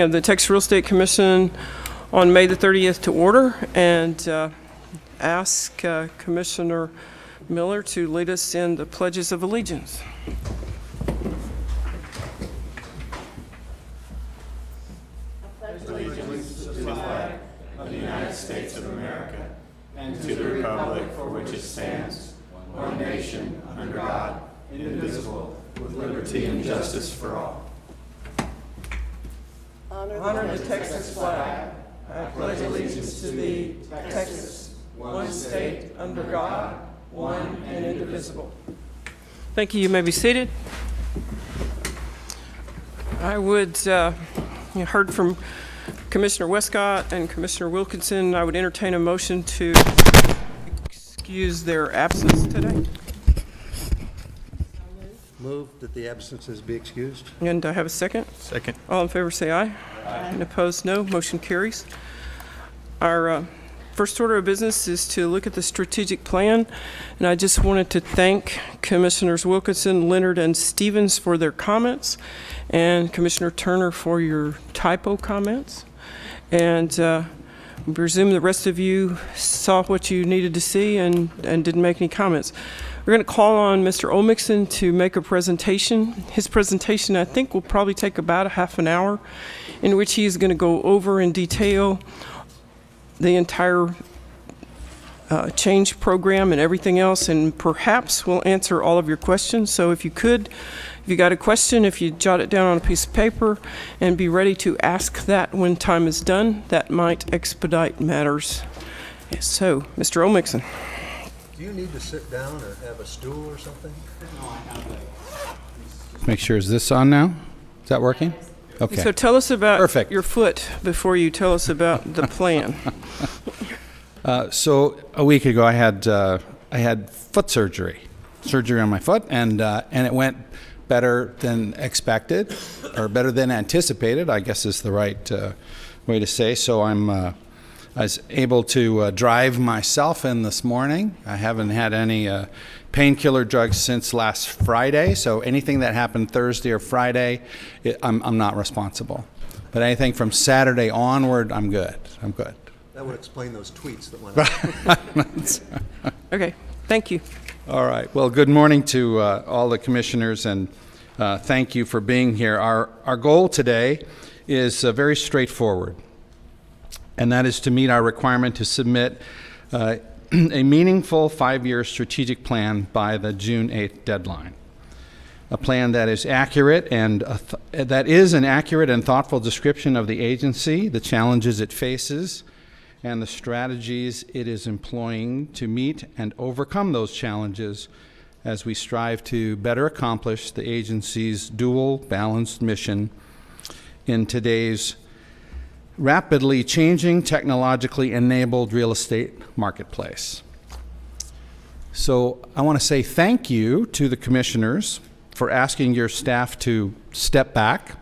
of the Texas Real Estate Commission on May the 30th to order, and ask Commissioner Miller to lead us in the pledges of allegiance. Allegiance to the flag of the United States of America and to the republic for which it stands, one nation under God, indivisible, with liberty and justice for all. Honor the Texas flag. I pledge allegiance to thee, Texas, one state under God, one and indivisible. Thank you. You may be seated. I would, you heard from Commissioner Westcott and Commissioner Wilkinson. I would entertain a motion to excuse their absence today. Move that the absences be excused. And I have a second. Second. All in favor say aye. Aye. And opposed, no. Motion carries. Our first order of business is to look at the strategic plan. And I just wanted to thank Commissioners Wilkinson, Leonard, and Stevens for their comments, and Commissioner Turner for your typo comments. And I presume the rest of you saw what you needed to see and didn't make any comments. We're going to call on Mr. Olmixon to make a presentation. His presentation, I think, will probably take about a half an hour, in which he is going to go over in detail the entire change program and everything else, and perhaps we'll answer all of your questions. So if you could, if you got a question, if you jot it down on a piece of paper and be ready to ask that when time is done, that might expedite matters. So, Mr. Olmixon. Do you need to sit down or have a stool or something? Make sure, is this on now? Is that working? Okay. So tell us about Perfect. your foot before you tell us about the plan. So a week ago, I had foot surgery on my foot, and it went better than expected, or better than anticipated, I guess is the right way to say. So I was able to drive myself in this morning. I haven't had any painkiller drugs since last Friday, so anything that happened Thursday or Friday, I'm not responsible. But anything from Saturday onward, I'm good. I'm good. That would explain those tweets that went out. Okay, thank you. All right. Well, good morning to all the commissioners, and thank you for being here. Our goal today is very straightforward, and that is to meet our requirement to submit a meaningful 5-year strategic plan by the June 8th deadline. A plan that is accurate and that is an accurate and thoughtful description of the agency, the challenges it faces, and the strategies it is employing to meet and overcome those challenges as we strive to better accomplish the agency's dual balanced mission in today's rapidly changing, technologically enabled real estate marketplace. So I want to say thank you to the commissioners for asking your staff to step back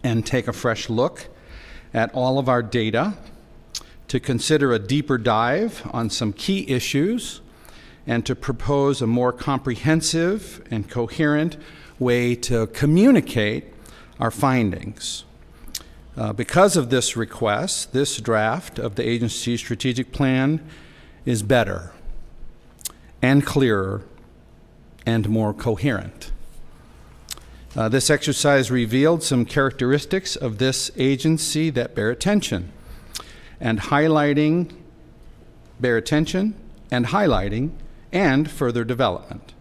and take a fresh look at all of our data, to consider a deeper dive on some key issues, and to propose a more comprehensive and coherent way to communicate our findings. Because of this request, this draft of the agency's strategic plan is better and clearer and more coherent. This exercise revealed some characteristics of this agency that bear attention and highlighting and further development.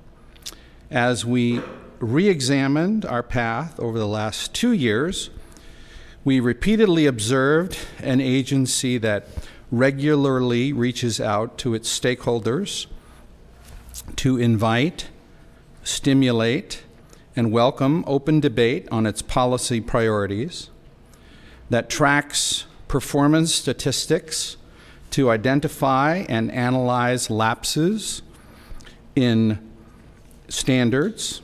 As we re-examined our path over the last 2 years, we repeatedly observed an agency that regularly reaches out to its stakeholders to invite, stimulate, and welcome open debate on its policy priorities, that tracks performance statistics to identify and analyze lapses in standards,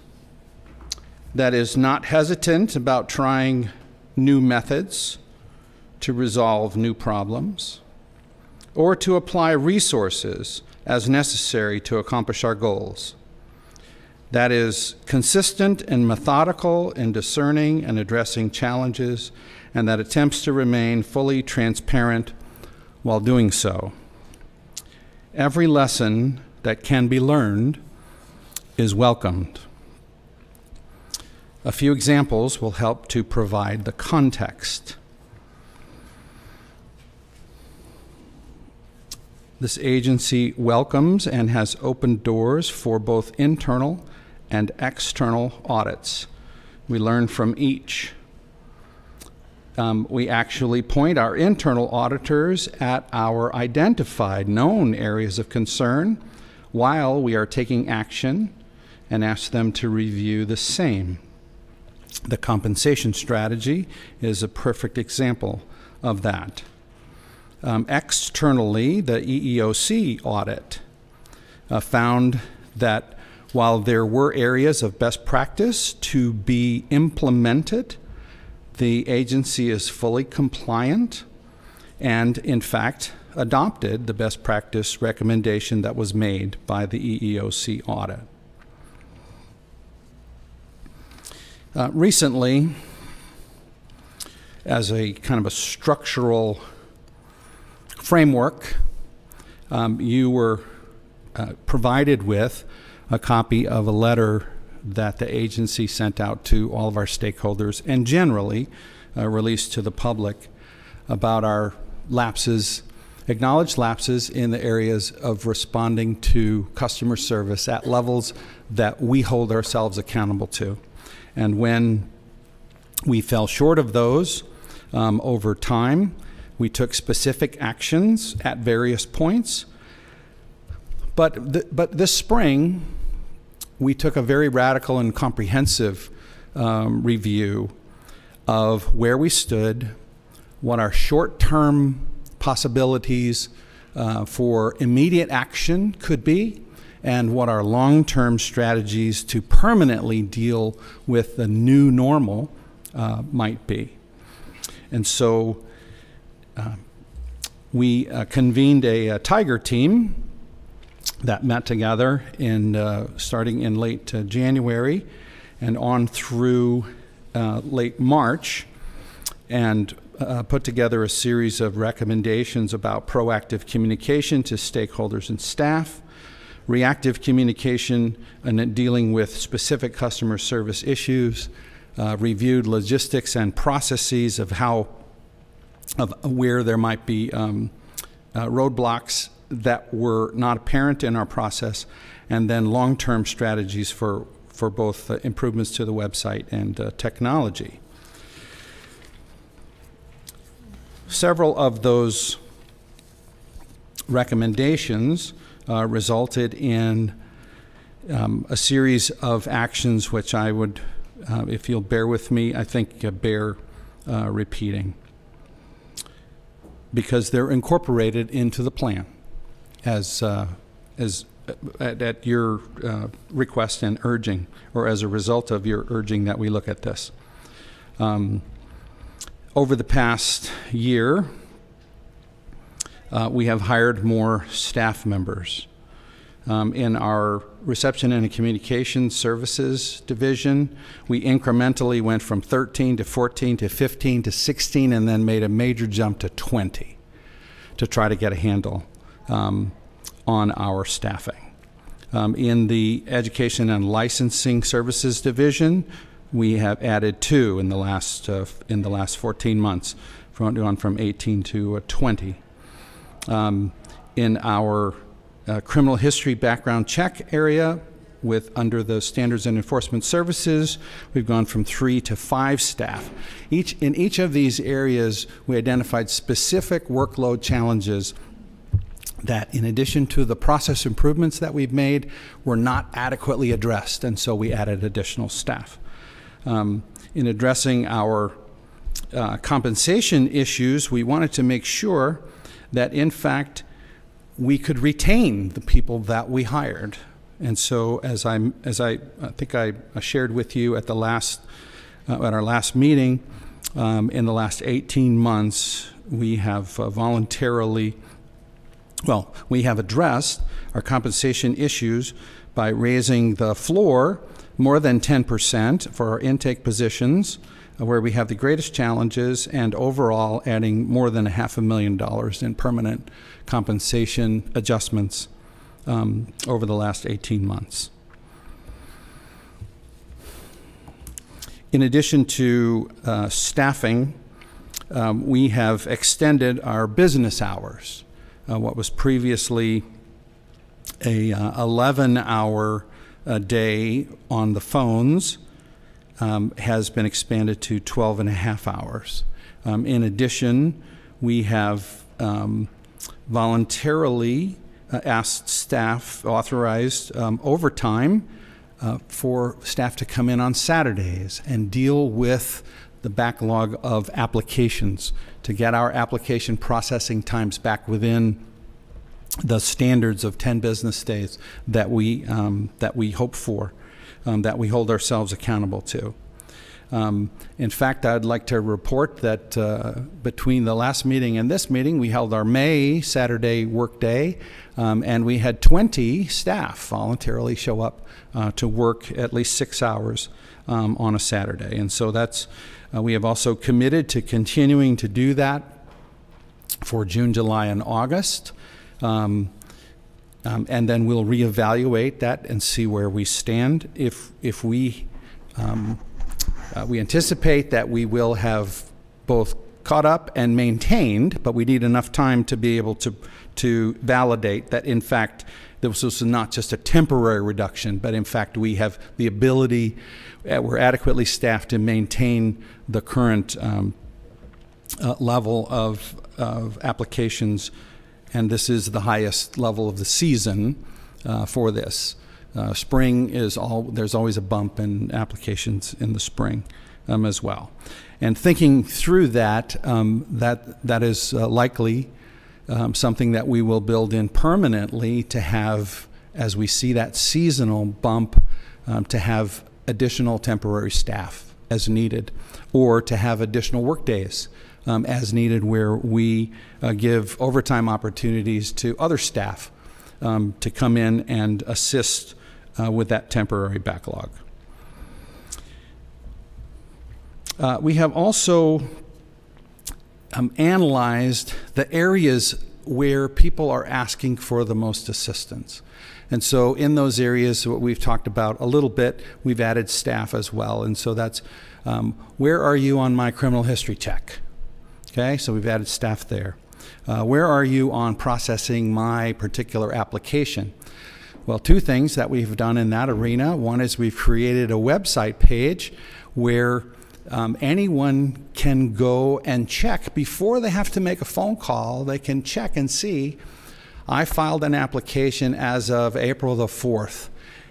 that is not hesitant about trying new methods to resolve new problems, or to apply resources as necessary to accomplish our goals. That is consistent and methodical in discerning and addressing challenges and that attempts to remain fully transparent while doing so. Every lesson that can be learned is welcomed. A few examples will help to provide the context. This agency welcomes and has opened doors for both internal and external audits. We learn from each. We actually point our internal auditors at our identified known areas of concern while we are taking action and ask them to review the same. The compensation strategy is a perfect example of that. Externally, the EEOC audit found that while there were areas of best practice to be implemented, the agency is fully compliant and, in fact, adopted the best practice recommendation that was made by the EEOC audit. Recently, as a kind of a structural framework, you were provided with a copy of a letter that the agency sent out to all of our stakeholders and generally released to the public about our lapses, acknowledged lapses in the areas of responding to customer service at levels that we hold ourselves accountable to. And when we fell short of those over time, we took specific actions at various points. But this spring, we took a very radical and comprehensive review of where we stood, what our short-term possibilities for immediate action could be, and what our long-term strategies to permanently deal with the new normal might be. And so we convened a Tiger team that met together starting in late January and on through late March, and put together a series of recommendations about proactive communication to stakeholders and staff, reactive communication and dealing with specific customer service issues, reviewed logistics and processes of where there might be roadblocks that were not apparent in our process, and then long-term strategies for both improvements to the website and technology. Several of those recommendations resulted in a series of actions which I would, if you'll bear with me, I think bear repeating, because they're incorporated into the plan as at your request and urging, or as a result of your urging that we look at this. Over the past year, we have hired more staff members. In our reception and communication services division, we incrementally went from 13 to 14 to 15 to 16, and then made a major jump to 20 to try to get a handle on our staffing. In the education and licensing services division, we have added 2 in the last 14 months, gone from 18 to 20. In our criminal history background check area, under the standards and enforcement services, we've gone from 3 to 5 staff. In each of these areas, we identified specific workload challenges that, in addition to the process improvements that we've made, were not adequately addressed, and so we added additional staff. In addressing our compensation issues, we wanted to make sure that, in fact, we could retain the people that we hired. And so, as I think I shared with you at our last meeting, in the last 18 months, we have we have addressed our compensation issues by raising the floor more than 10% for our intake positions, where we have the greatest challenges, and overall adding more than $500,000 in permanent compensation adjustments over the last 18 months. In addition to staffing, we have extended our business hours. What was previously a 11-hour day on the phones has been expanded to 12.5 hours. In addition, we have voluntarily asked staff, authorized overtime for staff to come in on Saturdays and deal with the backlog of applications to get our application processing times back within the standards of 10 business days that we hope for, that we hold ourselves accountable to. In fact, I'd like to report that between the last meeting and this meeting, we held our May Saturday work day, and we had 20 staff voluntarily show up to work at least 6 hours on a Saturday. And so that's, we have also committed to continuing to do that for June, July, and August. And then we'll reevaluate that and see where we stand. If we anticipate that we will have both caught up and maintained, but we need enough time to be able to validate that, in fact, this was not just a temporary reduction, but in fact we have the ability, we're adequately staffed to maintain the current level of applications, and this is the highest level of the season for this. Spring is there's always a bump in applications in the spring as well. And thinking through that, that is likely something that we will build in permanently to have, as we see that seasonal bump, to have additional temporary staff as needed, or to have additional work days as needed, where we give overtime opportunities to other staff to come in and assist with that temporary backlog. We have also analyzed the areas where people are asking for the most assistance. And so in those areas, what we've talked about a little bit, we've added staff as well. And so that's, where are you on my criminal history check? Okay, so we've added staff there. Where are you on processing my particular application? Well, two things that we've done in that arena. One is we've created a website page where anyone can go and check before they have to make a phone call. They can check and see, I filed an application as of April the 4th.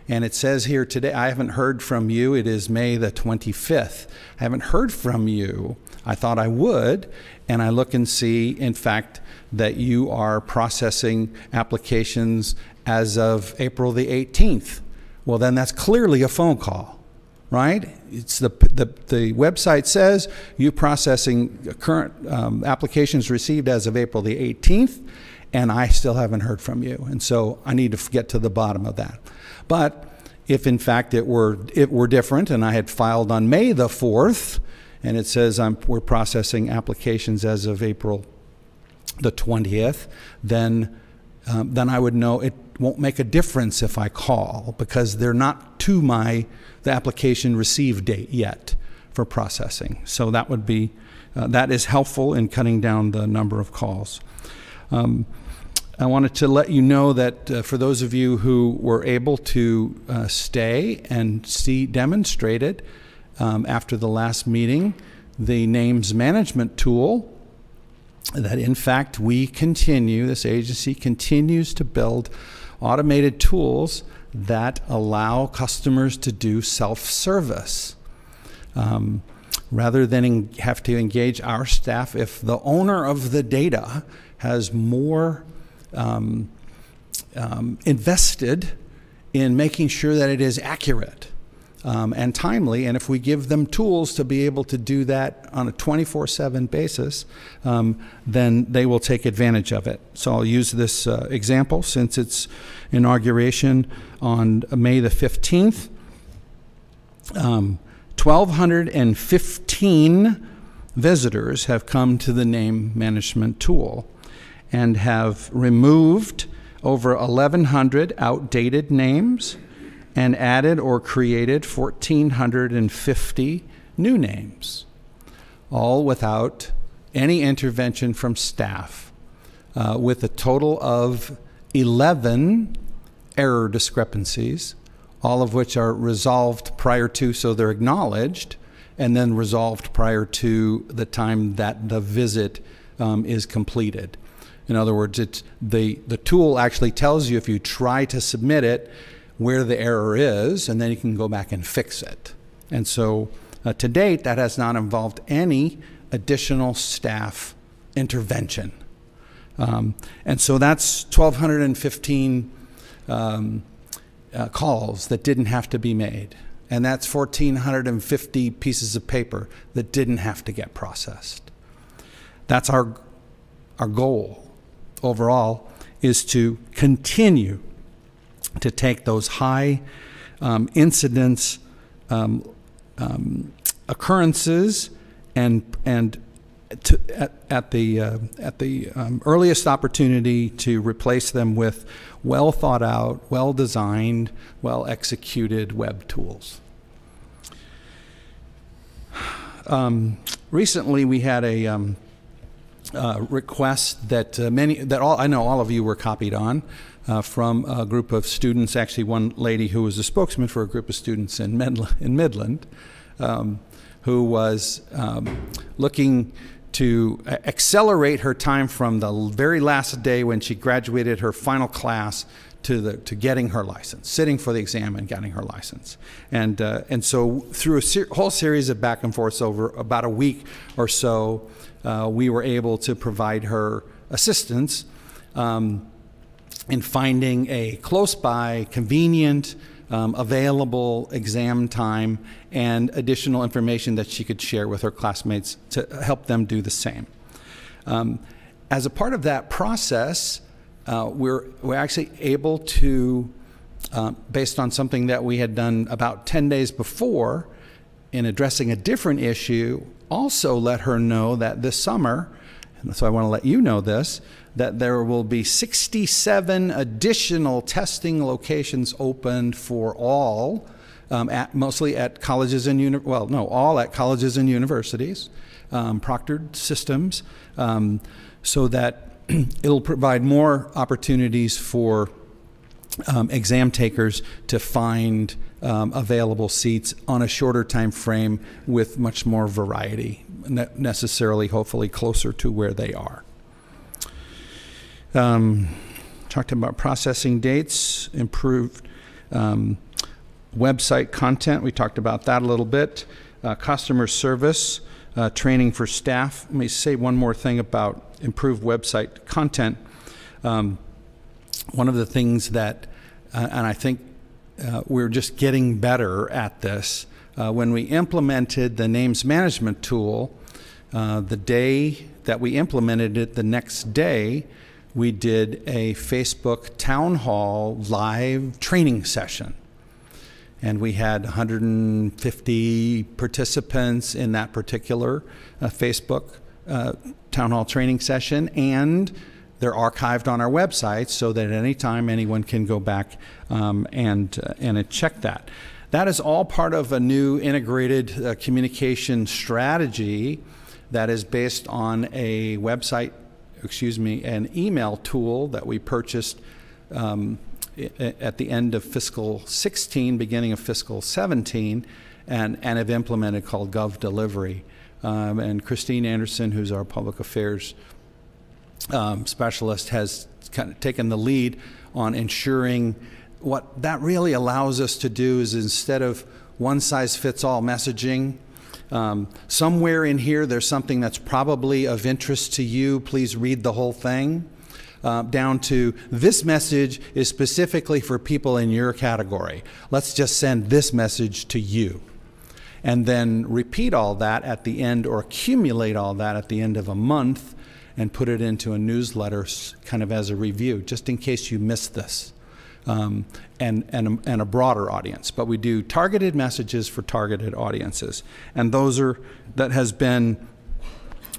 And it says here today, I haven't heard from you. It is May the 25th. I haven't heard from you. I thought I would. And I look and see, in fact, that you are processing applications as of April the 18th. Well, then that's clearly a phone call, right? It's the website says you processing current applications received as of April the 18th, and I still haven't heard from you. And so I need to get to the bottom of that. But if in fact it were different, and I had filed on May the 4th, and it says we're processing applications as of April the 20th, then I would know it won't make a difference if I call, because they're not to the application receive date yet for processing. So that would be, that is helpful in cutting down the number of calls. I wanted to let you know that for those of you who were able to stay and see demonstrated after the last meeting, the names management tool, that in fact this agency continues to build automated tools that allow customers to do self-service. Rather than have to engage our staff, if the owner of the data has more invested in making sure that it is accurate and timely, and if we give them tools to be able to do that on a 24/7 basis, then they will take advantage of it. So I'll use this example since its inauguration on May the 15th. 1,215 visitors have come to the name management tool and have removed over 1,100 outdated names and added or created 1,450 new names, all without any intervention from staff, with a total of 11 error discrepancies, all of which are resolved prior to, so they're acknowledged, and then resolved prior to the time that the visit is completed. In other words, the tool actually tells you if you try to submit it where the error is, and then you can go back and fix it. And so to date, that has not involved any additional staff intervention. And so that's 1,215 calls that didn't have to be made. And that's 1,450 pieces of paper that didn't have to get processed. That's our goal overall, is to continue to take those high incidence occurrences and at the earliest opportunity to replace them with well thought out, well designed, well executed web tools. Recently, we had a request that I know all of you were copied on from a group of students. Actually, one lady who was a spokesman for a group of students in Midland, who was looking to accelerate her time from the very last day when she graduated her final class to getting her license, sitting for the exam and getting her license. And so through a whole series of back and forths over about a week or so, we were able to provide her assistance in finding a close by, convenient, available exam time and additional information that she could share with her classmates to help them do the same. As a part of that process, we're actually able to, based on something that we had done about 10 days before in addressing a different issue, also let her know that this summer, and so I want to let you know this, that there will be 67 additional testing locations opened for all, mostly at colleges and all at colleges and universities, proctored systems, so that it'll provide more opportunities for exam takers to find available seats on a shorter time frame with much more variety, necessarily, hopefully, closer to where they are. Talked about processing dates, improved website content. We talked about that a little bit. Customer service, training for staff. Let me say one more thing about improved website content. One of the things that, and I think we're just getting better at this, when we implemented the names management tool, the day that we implemented it, the next day, we did a Facebook town hall live training session. And we had 150 participants in that particular Facebook town hall training session, and they're archived on our website so that at any time anyone can go back and check that. That is all part of a new integrated communication strategy that is based on a website, an email tool that we purchased at the end of fiscal 16, beginning of fiscal 17, and have implemented, called Gov Delivery. And Christine Anderson, who's our public affairs specialist, has kind of taken the lead on ensuring what that really allows us to do is, instead of one-size-fits-all messaging, somewhere in here there's something that's probably of interest to you, please read the whole thing, down to this message is specifically for people in your category. Let's just send this message to you. And then repeat all that at the end, or accumulate all that at the end of a month and put it into a newsletter kind of as a review, just in case you missed this. and a broader audience. But we do targeted messages for targeted audiences. And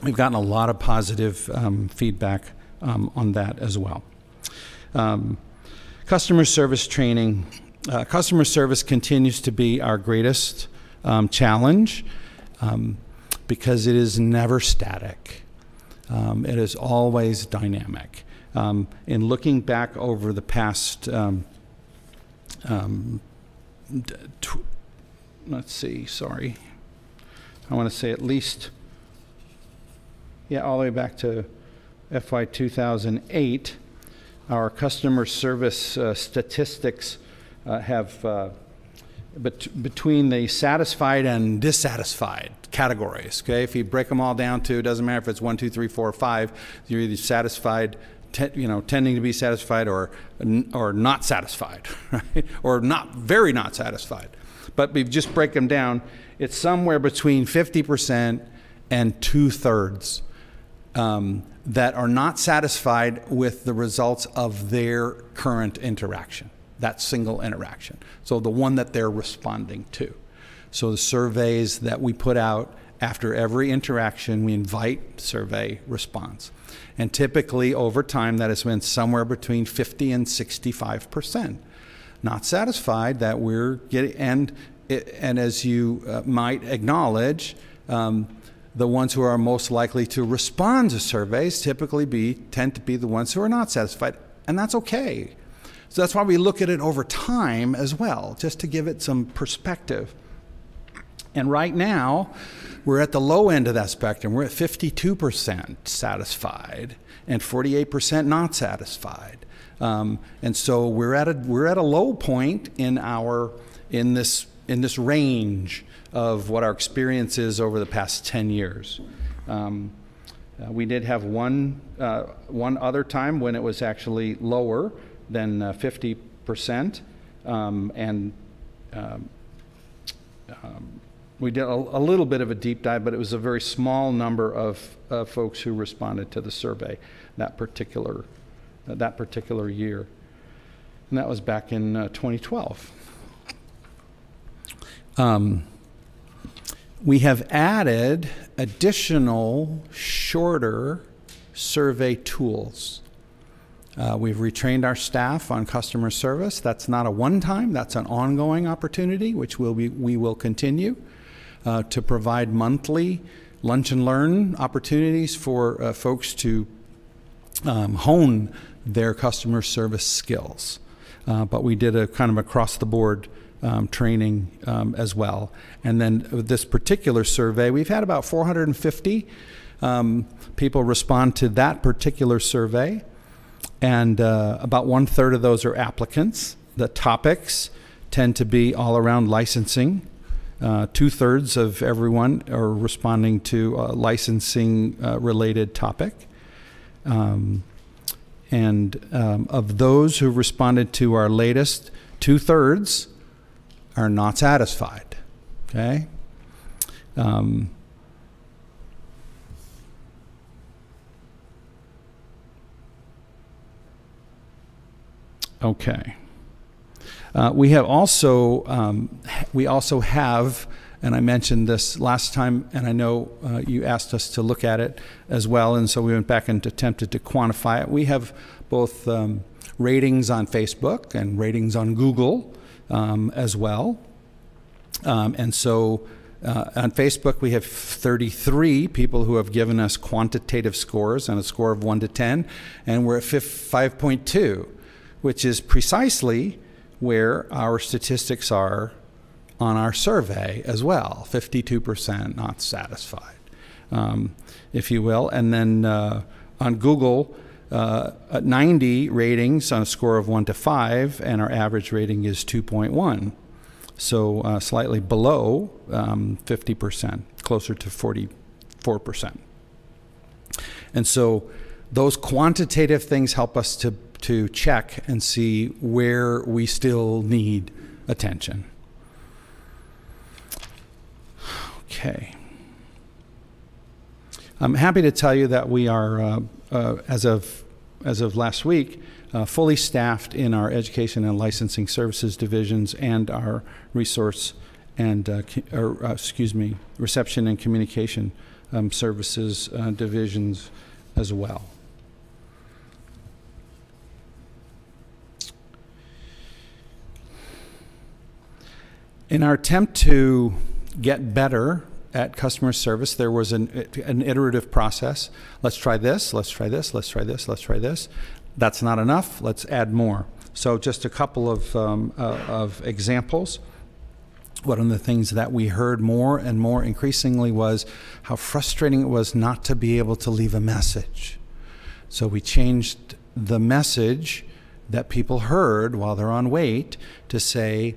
we've gotten a lot of positive feedback on that as well. Customer service training. Customer service continues to be our greatest challenge because it is never static. It is always dynamic. In looking back over the past, let's see, sorry. I want to say at least, all the way back to FY 2008, our customer service statistics have between the satisfied and dissatisfied categories. Okay, if you break them all down to, it doesn't matter if it's 1, 2, 3, 4, 5. You're either satisfied, tending to be satisfied, or not satisfied, right? Or very not satisfied. But we just break them down. It's somewhere between 50% and 2/3 that are not satisfied with the results of their current interaction. That single interaction. So the one that they're responding to. So the surveys that we put out after every interaction, we invite survey response. And typically over time, that has been somewhere between 50 and 65%. Not satisfied that we're getting, and as you might acknowledge, the ones who are most likely to respond to surveys typically tend to be the ones who are not satisfied. And that's okay. So that's why we look at it over time as well, just to give it some perspective. And right now, we're at the low end of that spectrum. We're at 52% satisfied and 48% not satisfied. And so we're at a low point in this range of what our experience is over the past 10 years. We did have one other time when it was actually lower than 50%, we did a little bit of a deep dive, but it was a very small number of folks who responded to the survey that particular year, and that was back in 2012. We have added additional shorter survey tools. We've retrained our staff on customer service. That's not a one-time, that's an ongoing opportunity, which we will continue to provide monthly lunch and learn opportunities for folks to hone their customer service skills. But we did a kind of across-the-board training as well. And then with this particular survey, we've had about 450 people respond to that particular survey. And about 1/3 of those are applicants. The topics tend to be all around licensing. 2/3 of everyone are responding to a licensing related topic. And of those who responded to our latest, 2/3 are not satisfied. Okay? Okay. We also have, and I mentioned this last time, and I know you asked us to look at it as well, and so we went back and attempted to quantify it. We have both ratings on Facebook and ratings on Google as well. And so on Facebook, we have 33 people who have given us quantitative scores on a score of 1 to 10, and we're at 5.2. Which is precisely where our statistics are on our survey as well, 52% not satisfied, if you will. And then on Google, 90 ratings on a score of 1 to 5, and our average rating is 2.1. So slightly below 50%, closer to 44%. And so those quantitative things help us to check and see where we still need attention. Okay. I'm happy to tell you that we are, as of last week, fully staffed in our education and licensing services divisions and our resource and, reception and communication services divisions as well. In our attempt to get better at customer service, there was an iterative process. Let's try this, let's try this, let's try this, let's try this. That's not enough, let's add more. So just a couple of examples. One of the things that we heard more and more increasingly was how frustrating it was not to be able to leave a message. So we changed the message that people heard while they're on wait to say,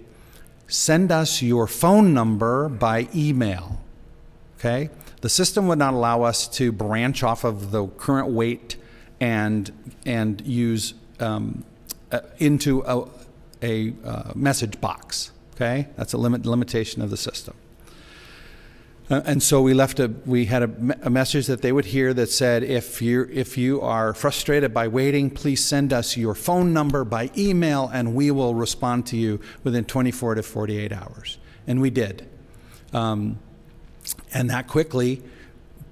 send us your phone number by email, okay? The system would not allow us to branch off of the current wait and use into a message box, okay? That's a limitation of the system. And so we had a message that they would hear that said, if you are frustrated by waiting, please send us your phone number by email and we will respond to you within 24 to 48 hours. And we did. And that quickly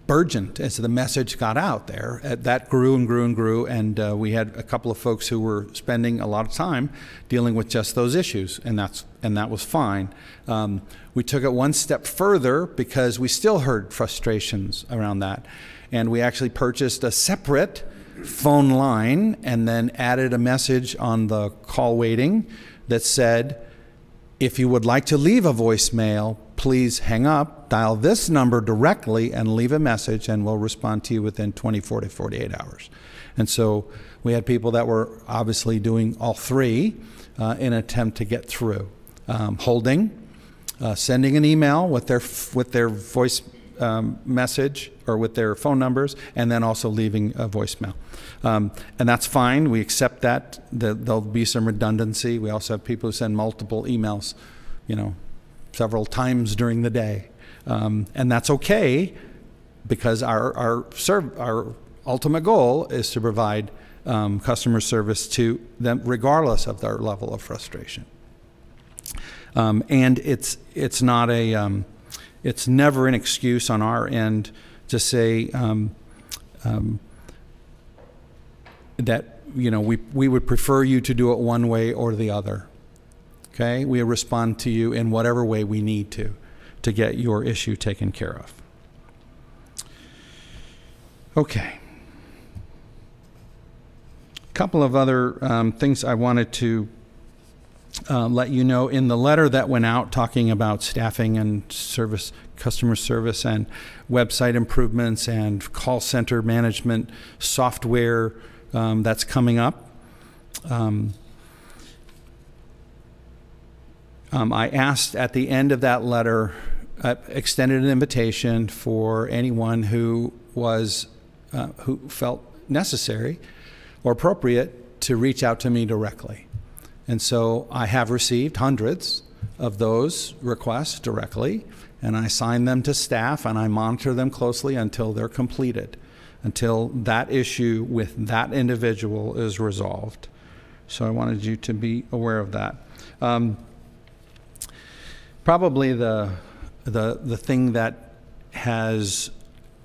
burgeoned as the message got out there. That grew and grew and grew, and we had a couple of folks who were spending a lot of time dealing with just those issues, and that was fine. We took it one step further because we still heard frustrations around that, and we actually purchased a separate phone line and then added a message on the call waiting that said, if you would like to leave a voicemail, please hang up, dial this number directly and leave a message and we'll respond to you within 24 to 48 hours. And so we had people that were obviously doing all three in an attempt to get through. Holding, sending an email with their voice message or with their phone numbers, and then also leaving a voicemail. And that's fine. We accept that. There'll be some redundancy. We also have people who send multiple emails, several times during the day. And that's okay because our ultimate goal is to provide customer service to them regardless of their level of frustration. And it's not it's never an excuse on our end to say that we would prefer you to do it one way or the other. Okay, we respond to you in whatever way we need to get your issue taken care of. Okay. A couple of other things I wanted to let you know. In the letter that went out talking about staffing and service, customer service and website improvements and call center management software that's coming up, I asked at the end of that letter, extended an invitation for anyone who felt necessary or appropriate to reach out to me directly. And so I have received hundreds of those requests directly, and I assign them to staff and I monitor them closely until they're completed, until that issue with that individual is resolved. So I wanted you to be aware of that. Probably the thing that has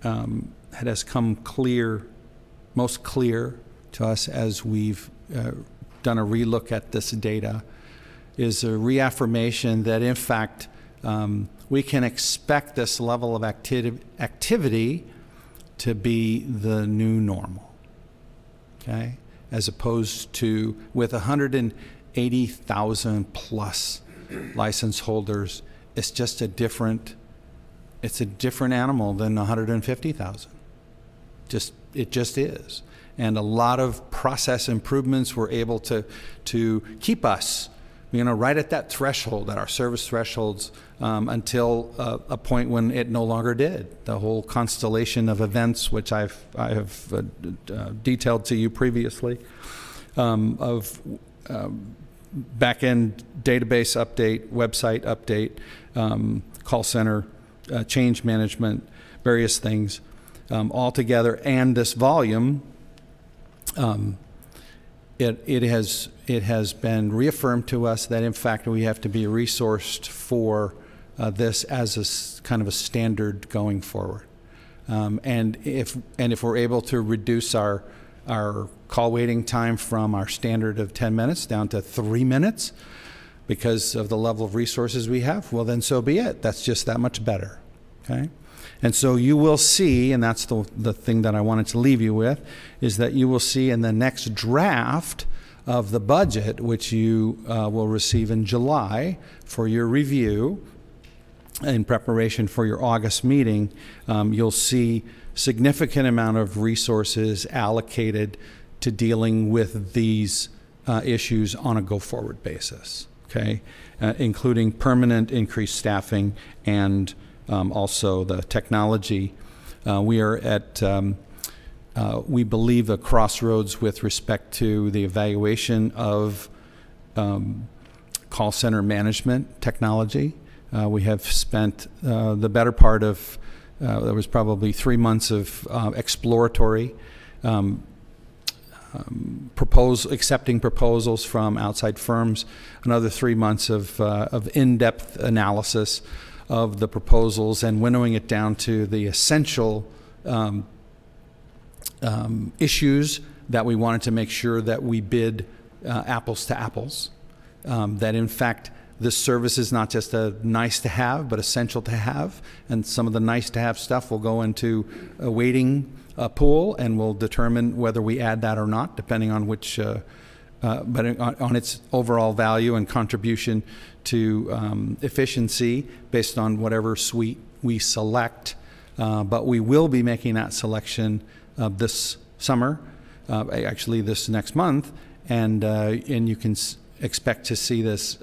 come most clear to us as we've done a relook at this data is a reaffirmation that in fact we can expect this level of activity to be the new normal, okay? As opposed to with 180,000 plus license holders, it's just a different animal than 150,000. It just is. And a lot of process improvements were able to keep us, right at that threshold, at our service thresholds, until a point when it no longer did. The whole constellation of events, which I have detailed to you previously, of back-end database update, website update, call center, change management, various things all together, and this volume, it has been reaffirmed to us that, in fact, we have to be resourced for this as kind of a standard going forward. And if we're able to reduce our call waiting time from our standard of 10 minutes down to 3 minutes because of the level of resources we have, well, then so be it. That's just that much better. Okay? And so you will see, and that's the thing that I wanted to leave you with, is that you will see in the next draft of the budget, which you will receive in July for your review in preparation for your August meeting, you'll see significant amount of resources allocated to dealing with these issues on a go-forward basis, okay? Including permanent increased staffing and also the technology. We are at, we believe, a crossroads with respect to the evaluation of call center management technology. We have spent the better part of, there was probably 3 months of exploratory accepting proposals from outside firms, another 3 months of in-depth analysis of the proposals and winnowing it down to the essential issues that we wanted to make sure that we bid apples to apples, that in fact this service is not just a nice to have, but essential to have. And some of the nice to have stuff will go into a waiting pool, and we'll determine whether we add that or not, depending on which, but on its overall value and contribution to efficiency based on whatever suite we select. But we will be making that selection this summer, actually this next month, and you can expect to see this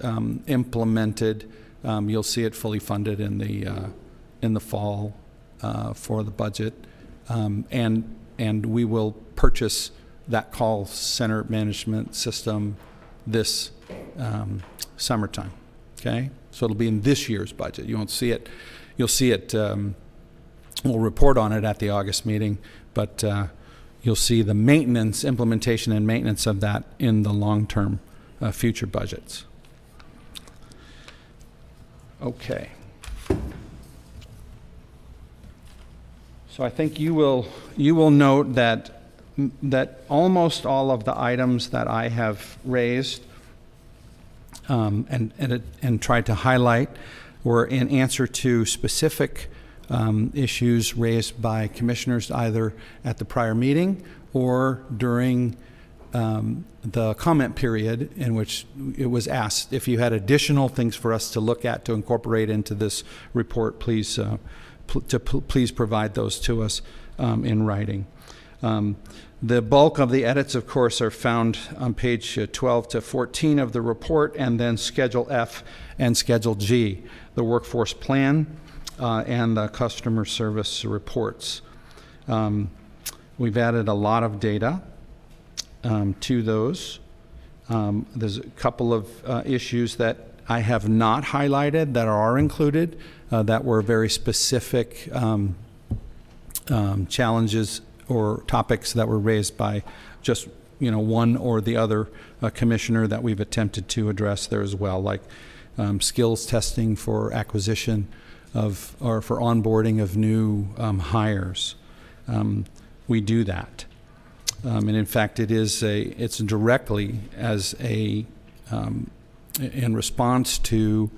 implemented. You'll see it fully funded in the fall for the budget, and we will purchase that call center management system this summertime. Okay, so it'll be in this year's budget. You won't see it. You'll see it. We'll report on it at the August meeting, but you'll see the maintenance, implementation, and maintenance of that in the long-term future budgets. Okay. So I think you will note that almost all of the items that I have raised and tried to highlight were in answer to specific issues raised by commissioners either at the prior meeting or during the comment period, in which it was asked if you had additional things for us to look at to incorporate into this report, please please provide those to us in writing. The bulk of the edits, of course, are found on page 12 to 14 of the report, and then Schedule F and Schedule G, the workforce plan and the customer service reports. We've added a lot of data to those. There's a couple of issues that I have not highlighted that are included that were very specific challenges or topics that were raised by just one or the other commissioner that we've attempted to address there as well, like skills testing for acquisition of or for onboarding of new hires. We do that. And in fact, it's directly as a, in response to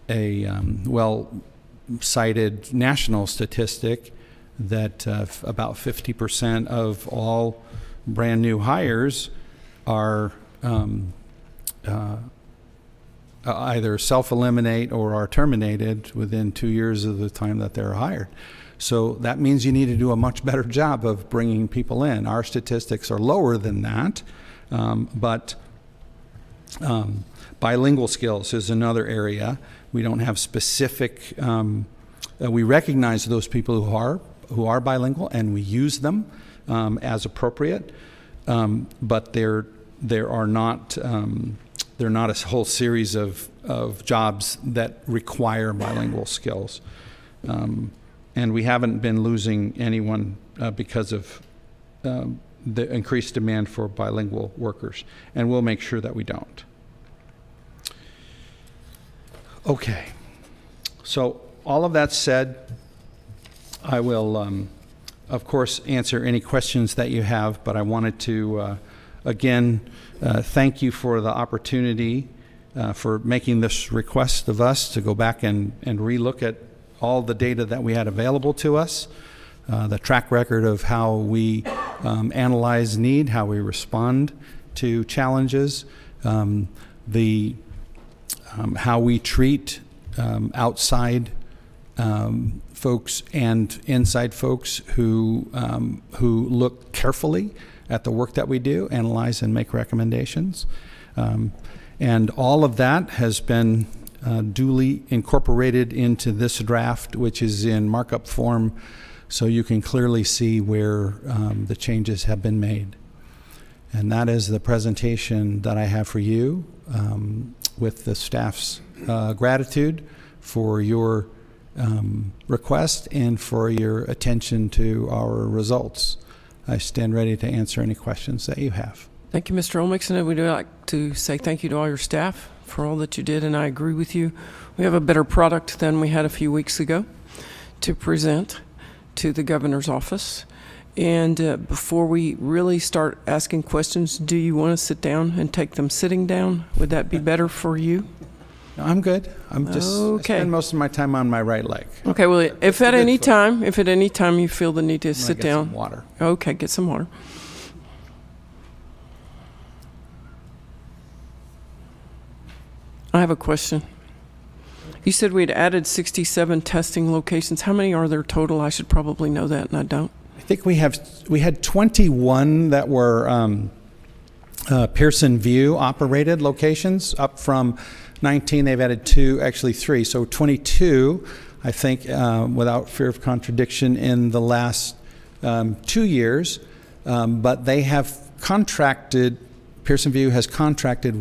a well-cited national statistic that about 50% of all brand new hires are either self-eliminate or are terminated within 2 years of the time that they're hired. So that means you need to do a much better job of bringing people in. Our statistics are lower than that, but bilingual skills is another area. We don't have specific, we recognize those people who are bilingual, and we use them as appropriate, but there are not they're not a whole series of jobs that require bilingual skills. And we haven't been losing anyone because of the increased demand for bilingual workers, and we'll make sure that we don't. Okay, so all of that said, I will, of course, answer any questions that you have, but I wanted to, again, thank you for the opportunity for making this request of us to go back and relook at all the data that we had available to us, the track record of how we analyze need, how we respond to challenges, how we treat outside folks and inside folks who look carefully at the work that we do, analyze and make recommendations. And all of that has been duly incorporated into this draft, which is in markup form, so you can clearly see where the changes have been made. And that is the presentation that I have for you, with the staff's gratitude for your request and for your attention to our results. I stand ready to answer any questions that you have. Thank you, Mr. Olmix, and we'd like to say thank you to all your staff for all that you did, and I agree with you. We have a better product than we had a few weeks ago to present to the governor's office. And before we really start asking questions, do you want to sit down and take them sitting down? Would that be better for you? No, I'm good. I'm just okay. I spend most of my time on my right leg. Okay, well, if at any time you feel the need to sit Get down. some water. Okay, get some water. I have a question. You said we'd added 67 testing locations. How many are there total? I should probably know that, and I don't. I think we had 21 that were Pearson VUE operated locations, up from 19. They've added 2, actually 3, so 22, I think, without fear of contradiction, in the last 2 years. But they have contracted, Pearson VUE has contracted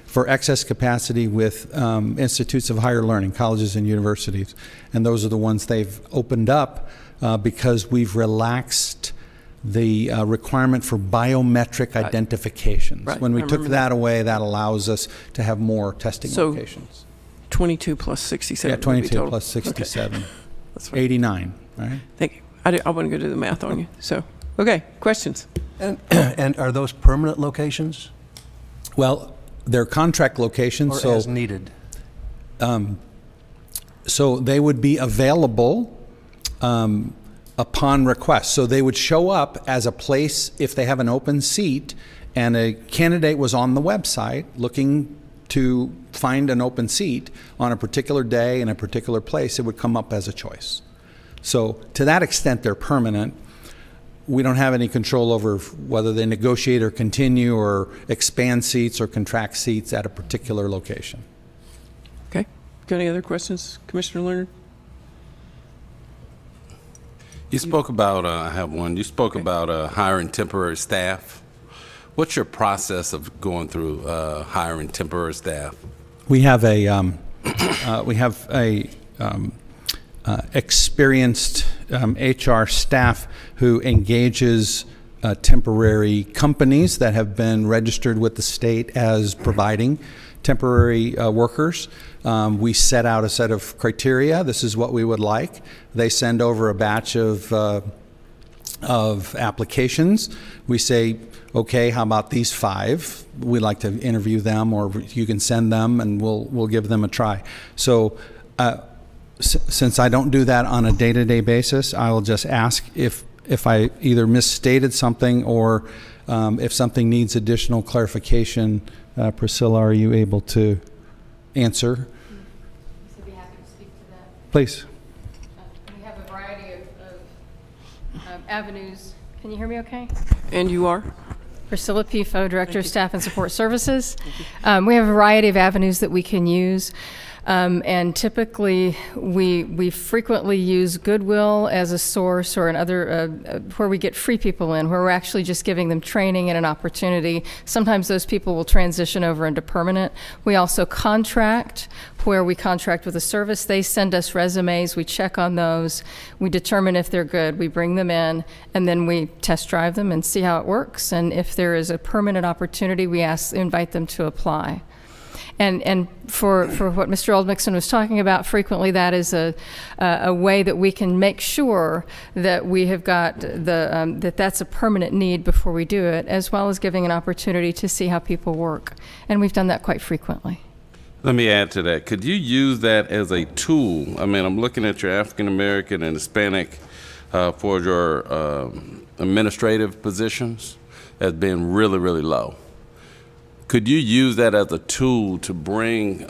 for excess capacity with institutes of higher learning, colleges and universities. And those are the ones they've opened up because we've relaxed the requirement for biometric identifications. Right. When we took that away, that allows us to have more testing locations. 22 plus 67. Yeah, 22 plus 67. Okay. That's right. 89, right? Thank you. I want to go do the math on you. So, okay, questions? And are those permanent locations? Well, they're contract locations. Or so as needed? So they would be available upon request. So they would show up as a place if they have an open seat and a candidate was on the website looking to find an open seat on a particular day in a particular place, it would come up as a choice. So to that extent, they're permanent. We don't have any control over whether they negotiate or continue or expand seats or contract seats at a particular location. Okay. Got any other questions, Commissioner Leonard? You spoke about, I have one, you spoke about hiring temporary staff. What's your process of going through hiring temporary staff? We have a experienced HR staff who engages temporary companies that have been registered with the state as providing temporary workers. We set out a set of criteria. This is what we would like. They send over a batch of applications. We say, okay, how about these 5? We'd like to interview them, or you can send them and we'll give them a try. So since I don't do that on a day-to-day basis, I will just ask if I either misstated something or if something needs additional clarification. Priscilla, are you able to answer? I'd be happy to speak to that. Please. We have a variety of avenues. Can you hear me okay? And you are? Priscilla Pifo, Director of Staff and Support Services. We have a variety of avenues that we can use. And typically, we frequently use Goodwill as a source, or another where we get free people in, where we're actually just giving them training and an opportunity. Sometimes those people will transition over into permanent. We also contract, where we contract with a service. They send us resumes, we check on those, we determine if they're good, we bring them in, and then we test drive them and see how it works. And if there is a permanent opportunity, we invite them to apply. And for what Mr. Oldmixon was talking about, frequently that is a way that we can make sure that we have got that's a permanent need before we do it, as well as giving an opportunity to see how people work. And we've done that quite frequently. Let me add to that. Could you use that as a tool? I mean, I'm looking at your African American and Hispanic for your administrative positions as being really, really low. Could you use that as a tool to bring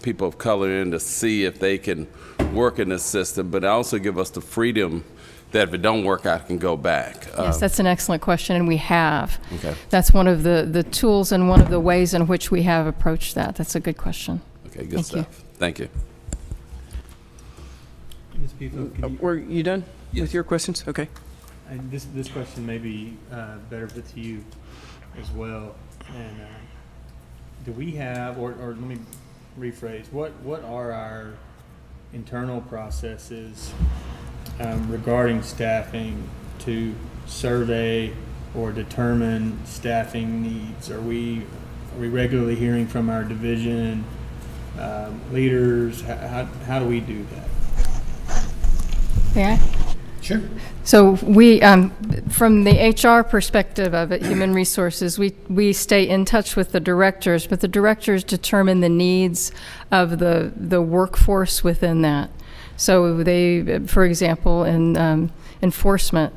people of color in to see if they can work in this system, but also give us the freedom that if it don't work out, can go back? Yes, that's an excellent question, and we have. Okay. That's one of the tools and one of the ways in which we have approached that. That's a good question. Okay, good stuff. Thank you. Ms. Pifo, could you- Were you done with your questions? Okay. This question may be better put to you as well. And do we have, or let me rephrase, what are our internal processes regarding staffing to survey or determine staffing needs? Are we regularly hearing from our division leaders? How do we do that? Yeah. Sure. So we, from the HR perspective of it, human resources, we stay in touch with the directors, but the directors determine the needs of the workforce within that. So they, for example, in enforcement,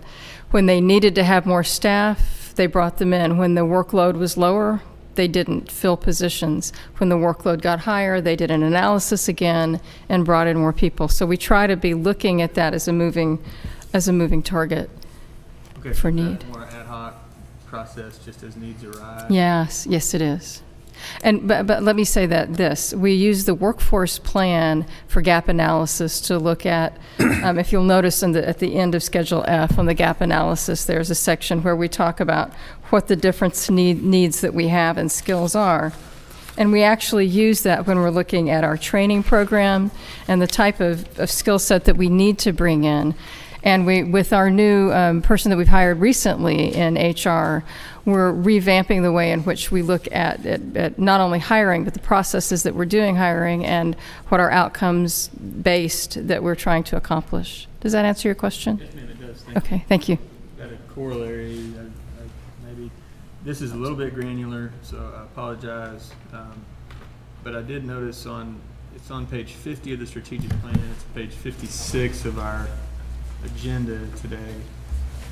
when they needed to have more staff, they brought them in. When the workload was lower, they didn't fill positions. When the workload got higher, they did an analysis again and brought in more people. So we try to be looking at that as a moving target for need. More ad hoc process, just as needs arise. Yes, it is. And but let me say that we use the workforce plan for gap analysis to look at. If you'll notice at the end of Schedule F on the gap analysis, there's a section where we talk about what the different needs that we have and skills are. And we actually use that when we're looking at our training program and the type of skill set that we need to bring in. And with our new person that we've hired recently in HR, we're revamping the way in which we look at not only hiring, but the processes that we're doing hiring and what our outcomes based that we're trying to accomplish. Does that answer your question? Yes, ma'am, it does. Okay, thank you. Got a corollary. Maybe this is a little bit granular, so I apologize. But I did notice it's on page 50 of the strategic plan. It's page 56 of our agenda today.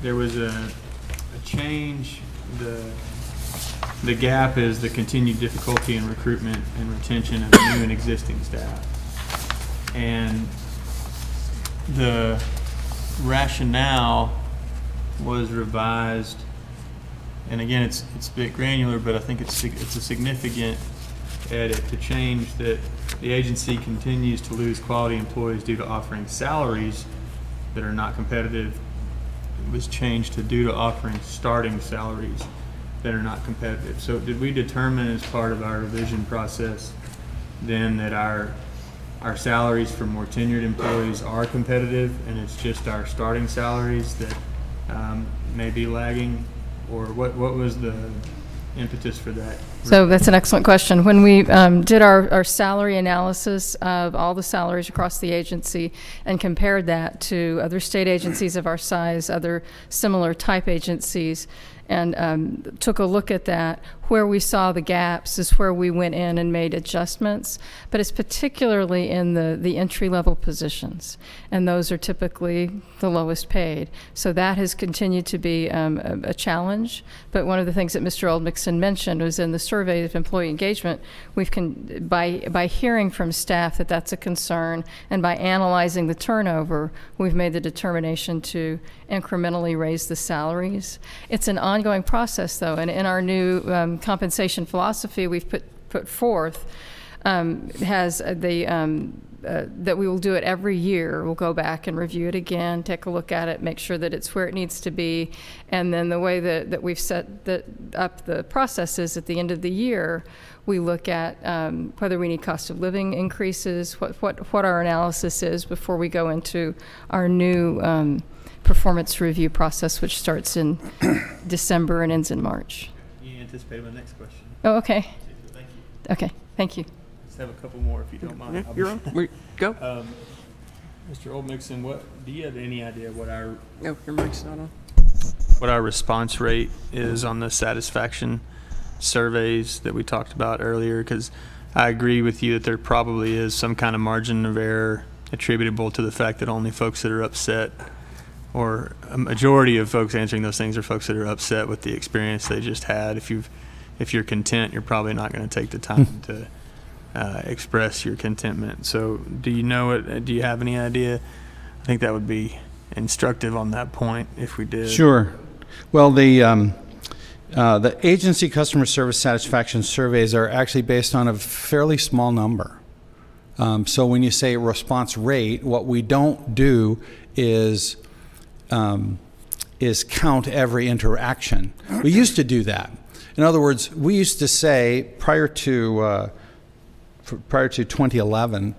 There was a change. The gap is the continued difficulty in recruitment and retention of new and existing staff. And the rationale was revised, and again, it's a bit granular, but I think it's a significant edit to change that the agency continues to lose quality employees due to offering salaries that are not competitive. It was changed to due to offering starting salaries that are not competitive. So did we determine as part of our revision process then that our salaries for more tenured employees are competitive, and it's just our starting salaries that may be lagging? Or what was the impetus for that? So that's an excellent question. When we did our salary analysis of all the salaries across the agency and compared that to other state agencies of our size, other similar type agencies, and took a look at that, where we saw the gaps is where we went in and made adjustments, but it's particularly in the entry-level positions, and those are typically the lowest paid. So that has continued to be a challenge, but one of the things that Mr. Oldmixon mentioned was in the survey of employee engagement, by hearing from staff that that's a concern, and by analyzing the turnover, we've made the determination to incrementally raise the salaries. It's an ongoing process, though, and in our new compensation philosophy we've put forth, has that we will do it every year. We'll go back and review it again, take a look at it, make sure that it's where it needs to be. And then the way that we've set up the process is at the end of the year, we look at whether we need cost of living increases, what our analysis is before we go into our new performance review process, which starts in December and ends in March. You anticipated my next question. Oh, okay. Thank you. Okay, thank you. Just have a couple more if you don't mind. Yeah, you're on. Go. Mr. Oldmixon, do you have any idea what our No, your mic's not on. response rate is on the satisfaction surveys that we talked about earlier? Because I agree with you that there probably is some kind of margin of error attributable to the fact that only folks that are upset, or a majority of folks answering those things, are folks that are upset with the experience they just had. If you're content, you're probably not going to take the time to express your contentment. So do you know it? Do you have any idea? I think that would be instructive on that point if we did. Sure. Well, the agency customer service satisfaction surveys are actually based on a fairly small number. So when you say response rate, what we don't do is count every interaction. We used to do that. In other words, we used to say prior to 2011,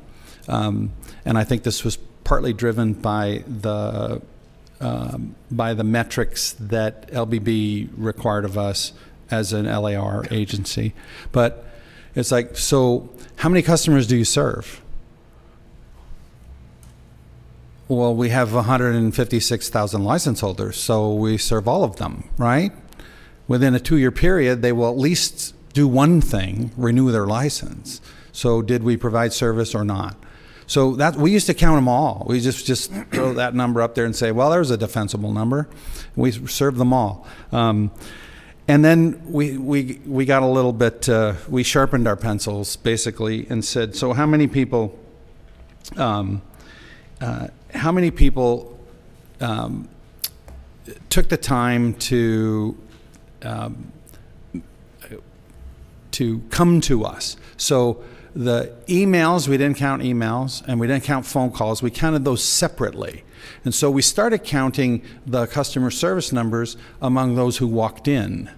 and I think this was partly driven by the metrics that LBB required of us as an LAR agency. But it's like, so how many customers do you serve? Well, we have 156,000 license holders, so we serve all of them, right? Within a 2-year period, they will at least do one thing, renew their license. So did we provide service or not? So that we used to count them all. We just throw that number up there and say, well, there's a defensible number. We serve them all. And then we got a little bit, we sharpened our pencils basically and said, so how many people took the time to come to us? So the emails, we didn't count emails, and we didn't count phone calls. We counted those separately. And so we started counting the customer service numbers among those who walked in.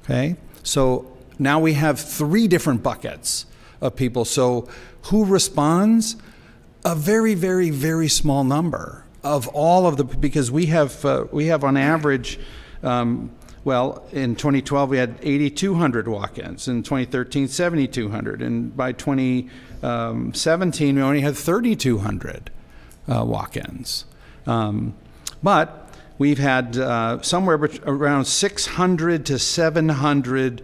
Okay? So now we have 3 different buckets of people. So who responds? A very, very, very small number of all of the, because we have on average, well, in 2012 we had 8,200 walk-ins. In 2013, 7,200, and by 2017 we only had 3,200 walk-ins. But we've had somewhere around 600 to 700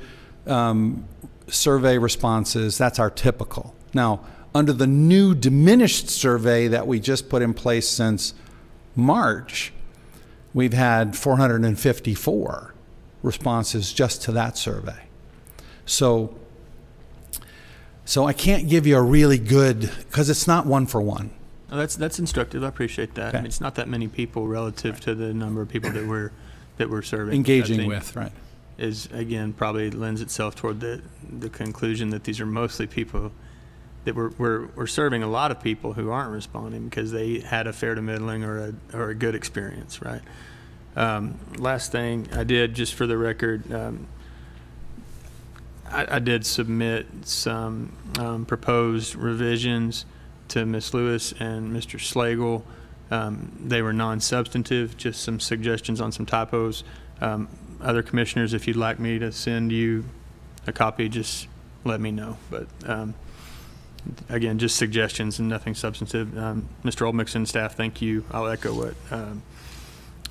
survey responses. That's our typical. Now, under the new diminished survey that we just put in place since March, we've had 454 responses just to that survey. So I can't give you a really good, because it's not one for one. Oh, that's instructive. I appreciate that. Okay. I mean, it's not that many people relative to the number of people that we're serving. Engaging I think with, right. Is, again, probably lends itself toward the conclusion that these are mostly people that we're serving a lot of people who aren't responding because they had a fair to middling or a good experience, right? Last thing I did, just for the record, I did submit some proposed revisions to Ms. Lewis and Mr. Slagle. They were non-substantive, just some suggestions on some typos. Other commissioners, if you'd like me to send you a copy, just let me know. But again, just suggestions and nothing substantive. Mr. Oldmixon, staff, thank you. I'll echo what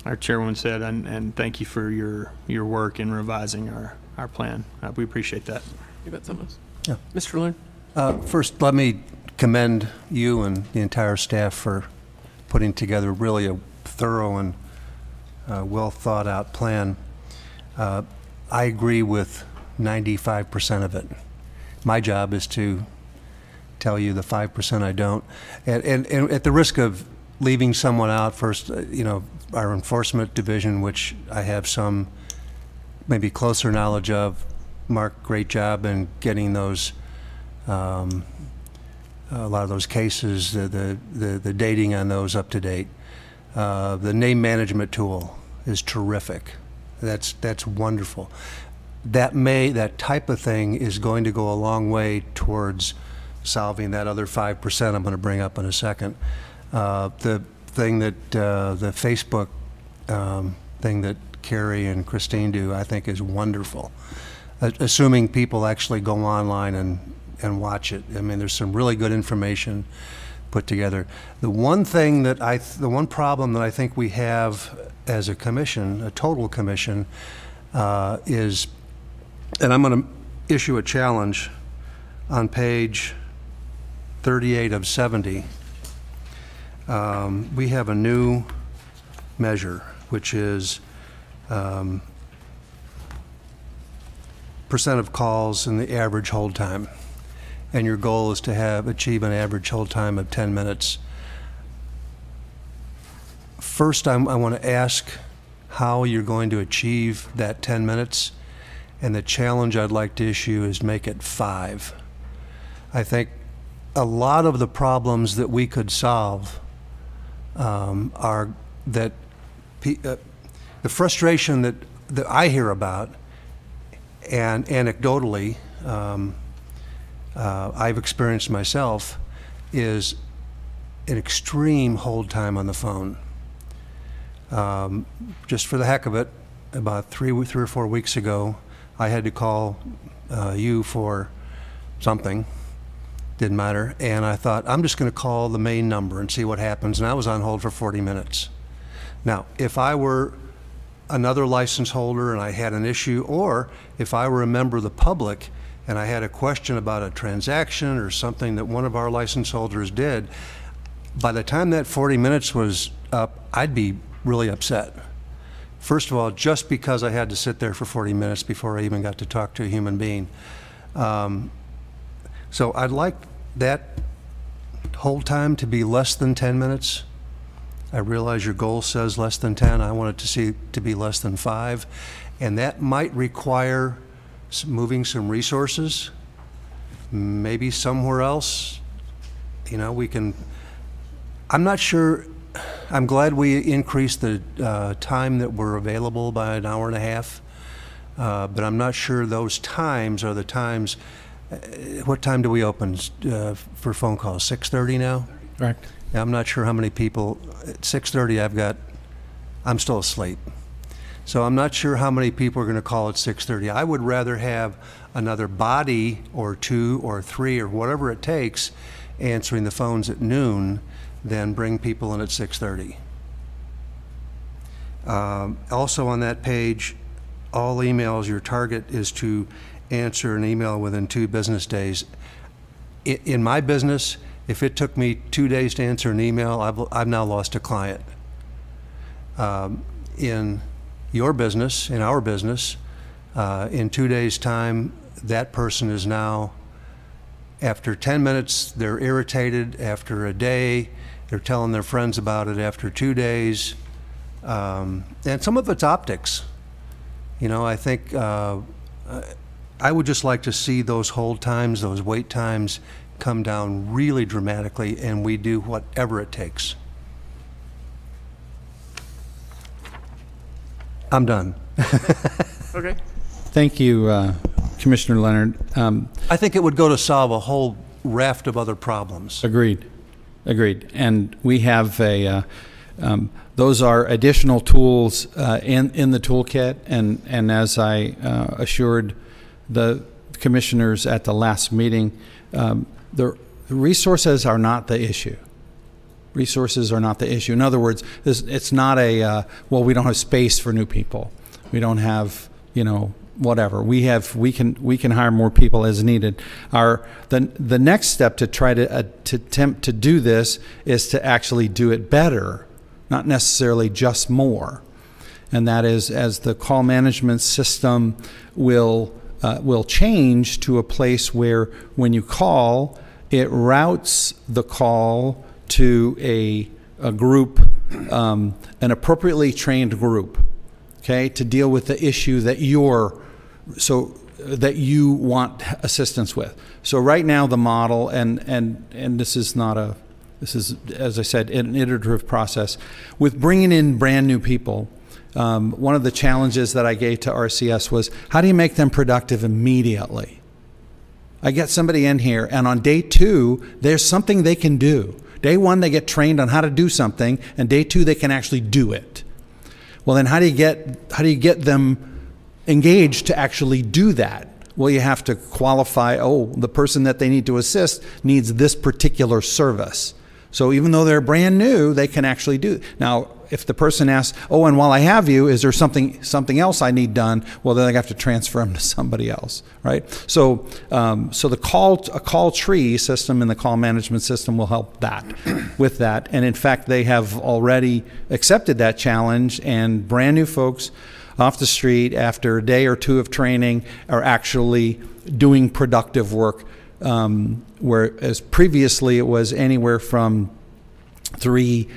our chairwoman said, and thank you for your work in revising our plan. We appreciate that. You got something else? Yeah. Mr. Loon? First, let me commend you and the entire staff for putting together really a thorough and well thought out plan. I agree with 95% of it. My job is to tell you the 5% I don't. And at the risk of leaving someone out, first, our enforcement division, which I have some maybe closer knowledge of. Mark, great job in getting those a lot of those cases, the dating on those up to date. The name management tool is terrific. That's wonderful. That type of thing is going to go a long way towards solving that other 5% I'm going to bring up in a second. The thing that the Facebook thing that Carrie and Christine do, I think, is wonderful. Assuming people actually go online and watch it. I mean, there's some really good information put together. The one problem that I think we have as a commission, a total commission, is, and I'm going to issue a challenge on page 38 of 70. We have a new measure, which is percent of calls and the average hold time. And your goal is to achieve an average hold time of 10 minutes. First, I want to ask how you're going to achieve that 10 minutes, and the challenge I'd like to issue is make it 5. I think a lot of the problems that we could solve are that the frustration that I hear about, and anecdotally, I've experienced myself, is an extreme hold time on the phone. Just for the heck of it, about three or 4 weeks ago, I had to call you for something, didn't matter, and I thought, I'm just going to call the main number and see what happens, and I was on hold for 40 minutes. Now, if I were another license holder and I had an issue, or if I were a member of the public and I had a question about a transaction or something that one of our license holders did, by the time that 40 minutes was up, I'd be really upset. First of all, just because I had to sit there for 40 minutes before I even got to talk to a human being. So I'd like that hold time to be less than 10 minutes. I realize your goal says less than 10. I want it to be less than 5. And that might require moving some resources, maybe somewhere else. You know, we can, I'm not sure, I'm glad we increased the time that we're available by an hour and a half, but I'm not sure those times are the times. What time do we open for phone calls? 6:30 now? Right. Yeah, I'm not sure how many people. At 6:30 I'm still asleep. So I'm not sure how many people are going to call at 6:30. I would rather have another body or 2 or 3 or whatever it takes answering the phones at noon than bring people in at 6:30. Also on that page, all emails, your target is to answer an email within 2 business days. In my business, if it took me 2 days to answer an email, I've now lost a client. In your business, in our business, in 2 days' time, that person is now, after 10 minutes, they're irritated. After a day, they're telling their friends about it. After 2 days, and some of it's optics. You know, I think I would just like to see those hold times, those wait times come down really dramatically, and we do whatever it takes. I'm done. Okay. Thank you, Commissioner Leonard. I think it would go to solve a whole raft of other problems. Agreed. Agreed. And we have those are additional tools in the toolkit. And as I assured the commissioners at the last meeting, the resources are not the issue. Resources are not the issue. In other words, it's not well, we don't have space for new people. We don't have, you know, whatever. We can hire more people as needed. The next step to try to attempt to do this is to actually do it better, not necessarily just more. And that is, as the call management system will change to a place where when you call, it routes the call to a group, an appropriately trained group, okay, to deal with the issue that so that you want assistance with. So right now the model, and this is not a, this is, as I said, an iterative process. With bringing in brand new people, one of the challenges that I gave to RCS was, how do you make them productive immediately? I get somebody in here, and on day 2, there's something they can do. Day 1, they get trained on how to do something, and day 2, they can actually do it. Well, then how do you get them engaged to actually do that? Well, you have to qualify, oh, the person that they need to assist needs this particular service. So even though they're brand new, they can actually do it. Now, if the person asks, oh, and while I have you, is there something else I need done? Well, then I have to transfer them to somebody else, right? So, so a call tree system in the call management system will help that with that. And in fact, they have already accepted that challenge, and brand new folks off the street after a day or 2 of training are actually doing productive work, whereas previously it was anywhere from 3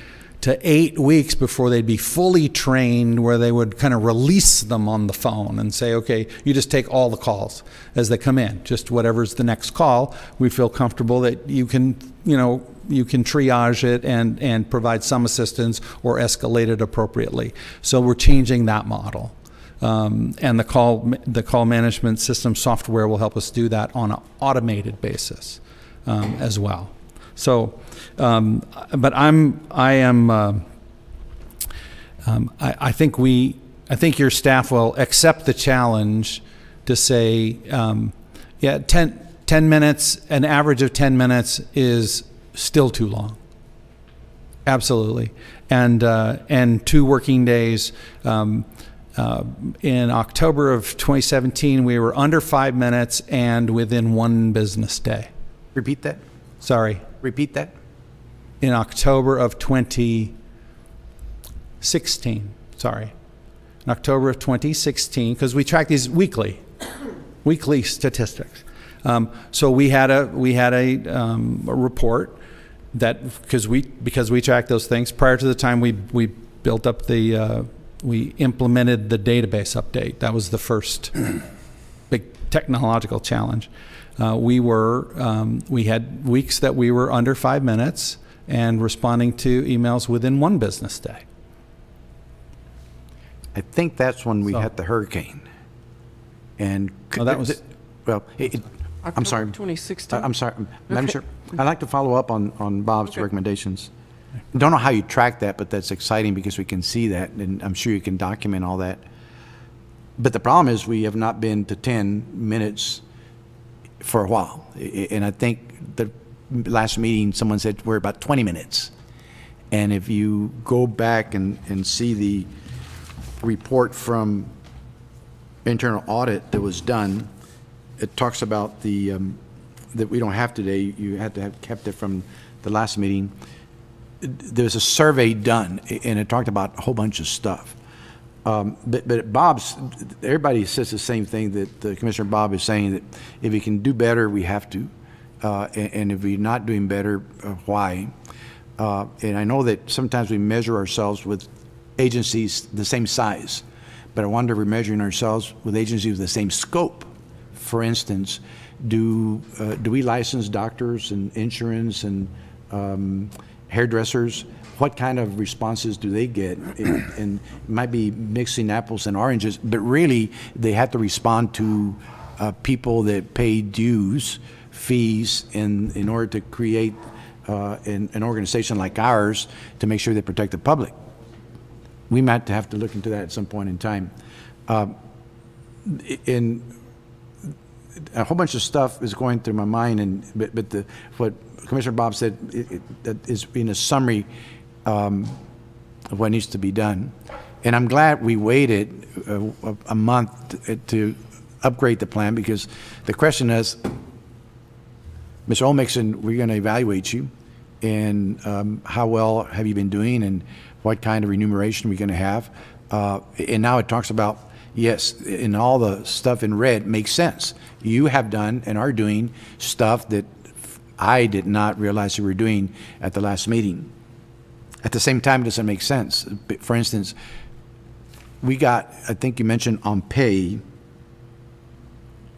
to 8 weeks before they'd be fully trained, where they would kind of release them on the phone and say, okay, you just take all the calls as they come in, just whatever's the next call. We feel comfortable that you can, you can triage it and provide some assistance or escalate it appropriately. So we're changing that model. And the call management system software will help us do that on an automated basis as well. So, but I think your staff will accept the challenge to say, yeah, 10 minutes, an average of 10 minutes is still too long. Absolutely. And 2 working days. In October of 2017, we were under 5 minutes and within 1 business day. Repeat that. Sorry. Repeat that. In October of 2016, sorry. In October of 2016, because we track these weekly statistics. So we had a report that, because we track those things prior to the time we built up the we implemented the database update. That was the first big technological challenge. We had weeks that we were under 5 minutes and responding to emails within 1 business day. I think that's when we had the hurricane. And oh, that was well. I'm sorry. 2016. I'm sorry, Madam Chair. I'd like to follow up on Bob's recommendations. Don't know how you track that, but that's exciting because we can see that, and I'm sure you can document all that. But the problem is we have not been to 10 minutes for a while. And I think the last meeting, someone said we're about 20 minutes. And if you go back and see the report from internal audit that was done, it talks about the that we don't have today. You had to have kept it from the last meeting. There's a survey done, and it talked about a whole bunch of stuff. But Bob's, everybody says the same thing that Commissioner Bob is saying, that if we can do better, we have to. And if we're not doing better, why? And I know that sometimes we measure ourselves with agencies the same size, but I wonder if we're measuring ourselves with agencies with the same scope. For instance, do we license doctors and insurance and hairdressers? What kind of responses do they get? And it might be mixing apples and oranges, but really they have to respond to people that pay dues, fees, in order to create an organization like ours to make sure they protect the public. We might have to look into that at some point in time. In a whole bunch of stuff is going through my mind, but what Commissioner Bob said that is in a summary of what needs to be done. And I'm glad we waited a month to upgrade the plan, because the question is, Mr. Olmixon, we're going to evaluate you, and how well have you been doing, and what kind of remuneration we're going to have. And now it talks about, yes, and all the stuff in red makes sense. You have done and are doing stuff that I did not realize you were doing at the last meeting. At the same time, it doesn't make sense. For instance, we got, I think you mentioned on pay,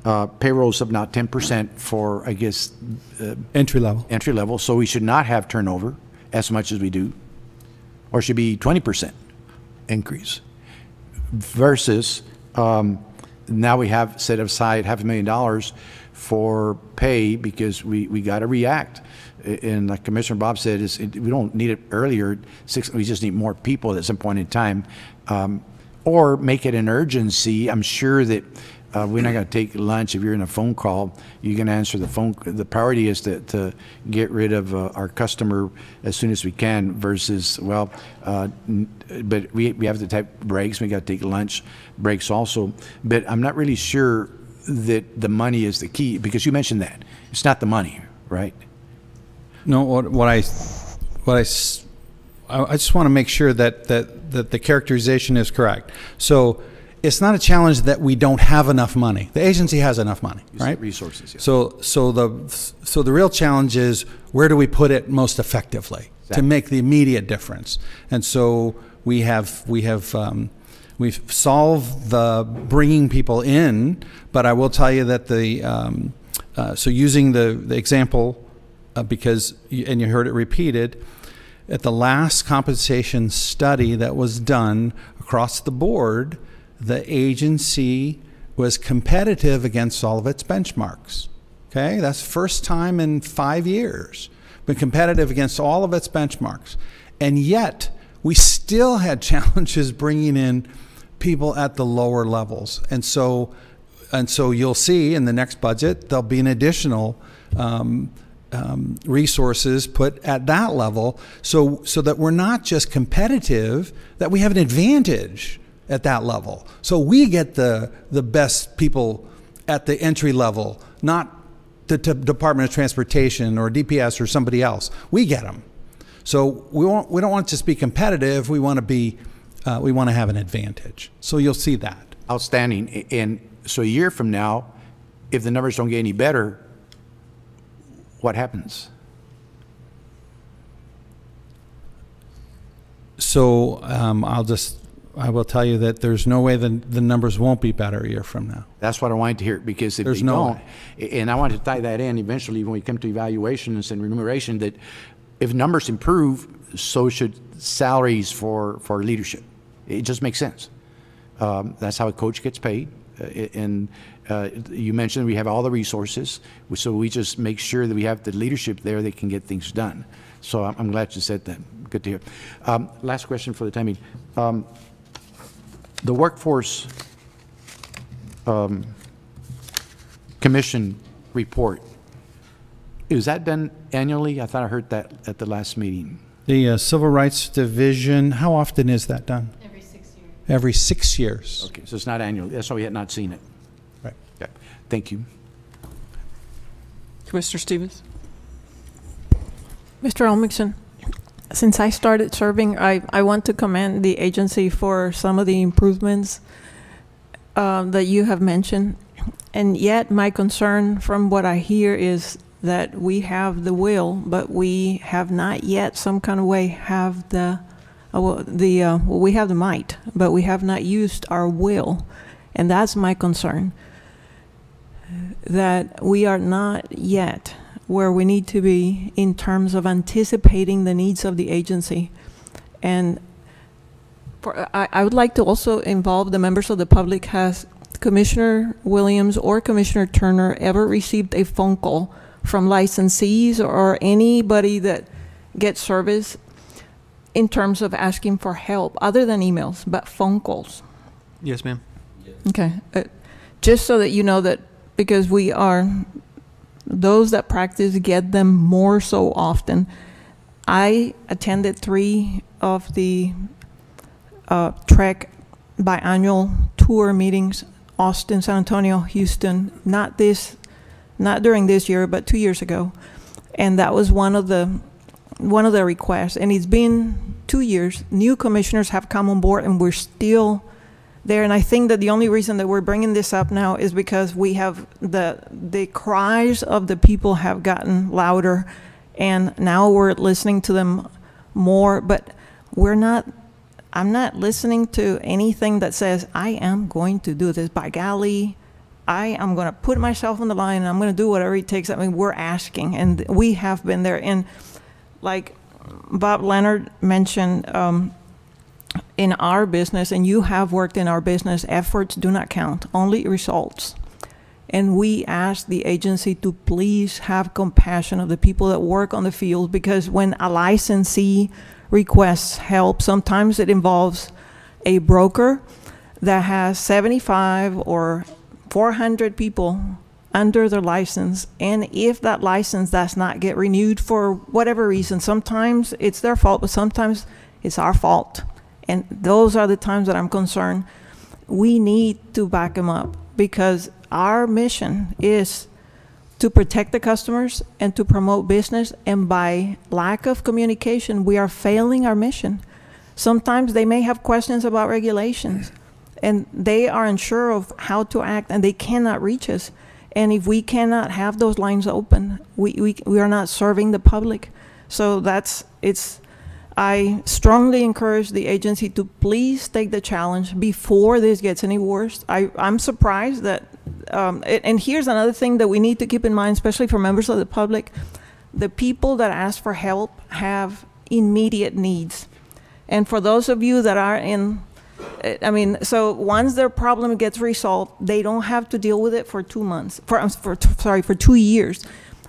Payroll's up now 10% for, I guess, Entry level. entry level, so we should not have turnover as much as we do, or should be 20% increase. Versus now we have set aside $500,000 for pay because we got to react. And like Commissioner Bob said, we don't need it earlier. We just need more people at some point in time, or make it an urgency. I'm sure that we're not going to take lunch. If you're in a phone call, you can answer the phone. The priority is to get rid of our customer as soon as we can versus, well, but we have to take breaks. We got to take lunch breaks also. But I'm not really sure that the money is the key, because you mentioned that. It's not the money, right? No, I just want to make sure that the characterization is correct. So it's not a challenge that we don't have enough money. The agency has enough money, right? Resources. Yeah. So the real challenge is, where do we put it most effectively to make the immediate difference? And so we've solved the bringing people in, but I will tell you that so using the example, because and you heard it repeated, at the last compensation study that was done across the board, the agency was competitive against all of its benchmarks. Okay, that's the first time in 5 years, been competitive against all of its benchmarks. And yet, we still had challenges bringing in people at the lower levels. And so you'll see in the next budget, there'll be an additional resources put at that level, so that we're not just competitive, that we have an advantage at that level. So we get the best people at the entry level, not the Department of Transportation or DPS or somebody else. We get them. So we don't want to just be competitive. We want to be we want to have an advantage. So you'll see that. Outstanding. And so a year from now, if the numbers don't get any better, what happens? So I will tell you that there's no way the numbers won't be better a year from now. That's what I wanted to hear, because if There's they no don't, and I want to tie that in eventually when we come to evaluations and remuneration, that if numbers improve, so should salaries for leadership. It just makes sense. That's how a coach gets paid. And you mentioned we have all the resources, so we just make sure that we have the leadership there that can get things done. So I'm glad you said that. Good to hear. Last question for the timing. The Workforce Commission report, is that done annually? I thought I heard that at the last meeting. The Civil Rights Division, how often is that done? Every 6 years. Every 6 years. Okay, so it's not annually. That's why we had not seen it. Right. Okay. Thank you. Commissioner Stevens? Mr. Elmingson, since I started serving, I want to commend the agency for some of the improvements that you have mentioned. And yet my concern from what I hear is that we have the will, but we have not yet some kind of way have we have the might, but we have not used our will. And that's my concern, that we are not yet where we need to be in terms of anticipating the needs of the agency. And I would like to also involve the members of the public. Has Commissioner Williams or Commissioner Turner ever received a phone call from licensees or anybody that gets service in terms of asking for help, other than emails, but phone calls? Yes, ma'am. Okay. Just so that you know that, because we are, those that practice get them more so often. I attended 3 of the TREC biannual tour meetings, Austin, San Antonio, Houston, not during this year, but 2 years ago. And that was one of the requests. And it's been 2 years. New commissioners have come on board, and we're still there. And I think that the only reason that we're bringing this up now is because we have the cries of the people have gotten louder, and now we're listening to them more. But I'm not listening to anything that says, I am going to do this. By golly, I am going to put myself on the line and I'm going to do whatever it takes. I mean, we're asking, and we have been there. And like Bob Leonard mentioned, in our business, and you have worked in our business, efforts do not count, only results. And we ask the agency to please have compassion of the people that work on the field, because when a licensee requests help, sometimes it involves a broker that has 75 or 400 people under their license, and if that license does not get renewed for whatever reason, sometimes it's their fault, but sometimes it's our fault. And those are the times that I'm concerned. We need to back them up, because our mission is to protect the customers and to promote business, and by lack of communication, we are failing our mission. Sometimes they may have questions about regulations, and they are unsure of how to act, and they cannot reach us. And if we cannot have those lines open, we are not serving the public. So I strongly encourage the agency to please take the challenge before this gets any worse. I'm surprised that, and here's another thing that we need to keep in mind, especially for members of the public. The people that ask for help have immediate needs. And for those of you that are in, I mean, so once their problem gets resolved, they don't have to deal with it for 2 months, for 2 years.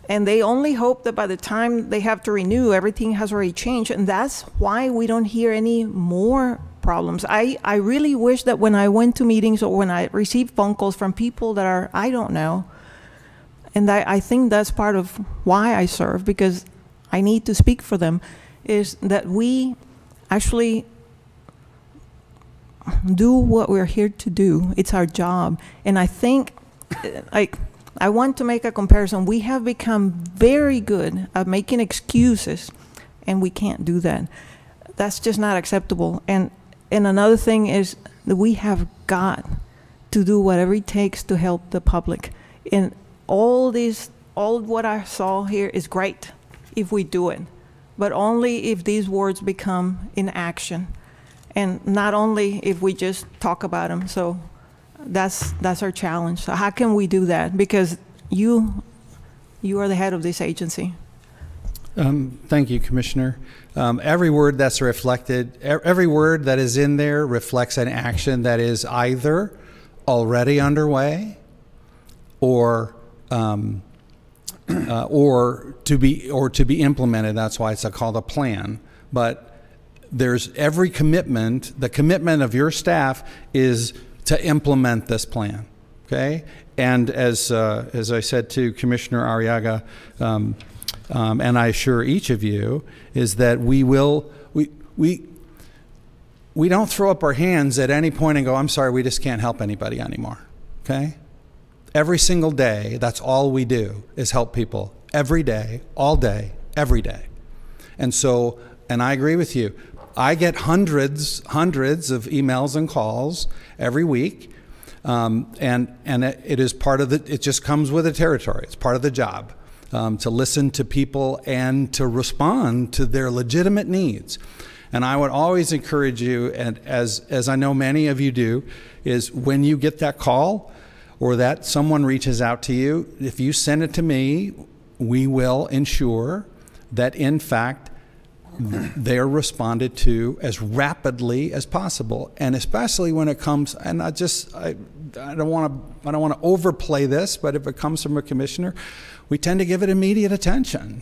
And they only hope that by the time they have to renew, everything has already changed. And that's why we don't hear any more problems. I really wish that when I went to meetings or when I received phone calls from people that are, I don't know, and I think that's part of why I serve, because I need to speak for them, is that we actually do what we're here to do. It's our job. And I think, I want to make a comparison. We have become very good at making excuses, and we can't do that. That's just not acceptable. And another thing is that we have got to do whatever it takes to help the public. And all what I saw here is great if we do it, but only if these words become in action, and not only if we just talk about them. So that's our challenge. So how can we do that? Because you are the head of this agency. Thank you, Commissioner. Every word that's reflected, every word that is in there reflects an action that is either already underway or to be implemented. That's why it's called a plan. But there's every commitment. The commitment of your staff is to implement this plan, okay? And as I said to Commissioner Arriaga, and I assure each of you, is that we don't throw up our hands at any point and go, I'm sorry, we just can't help anybody anymore, okay? Every single day, that's all we do is help people every day, all day, every day. And so, and I agree with you, I get hundreds of emails and calls every week, and it is part of it just comes with the territory. It's part of the job, to listen to people and to respond to their legitimate needs. And I would always encourage you, and as I know many of you do, is when you get that call or that someone reaches out to you, if you send it to me, we will ensure that in fact they are responded to as rapidly as possible, and especially when it comes. And I don't want to overplay this, but if it comes from a commissioner, we tend to give it immediate attention,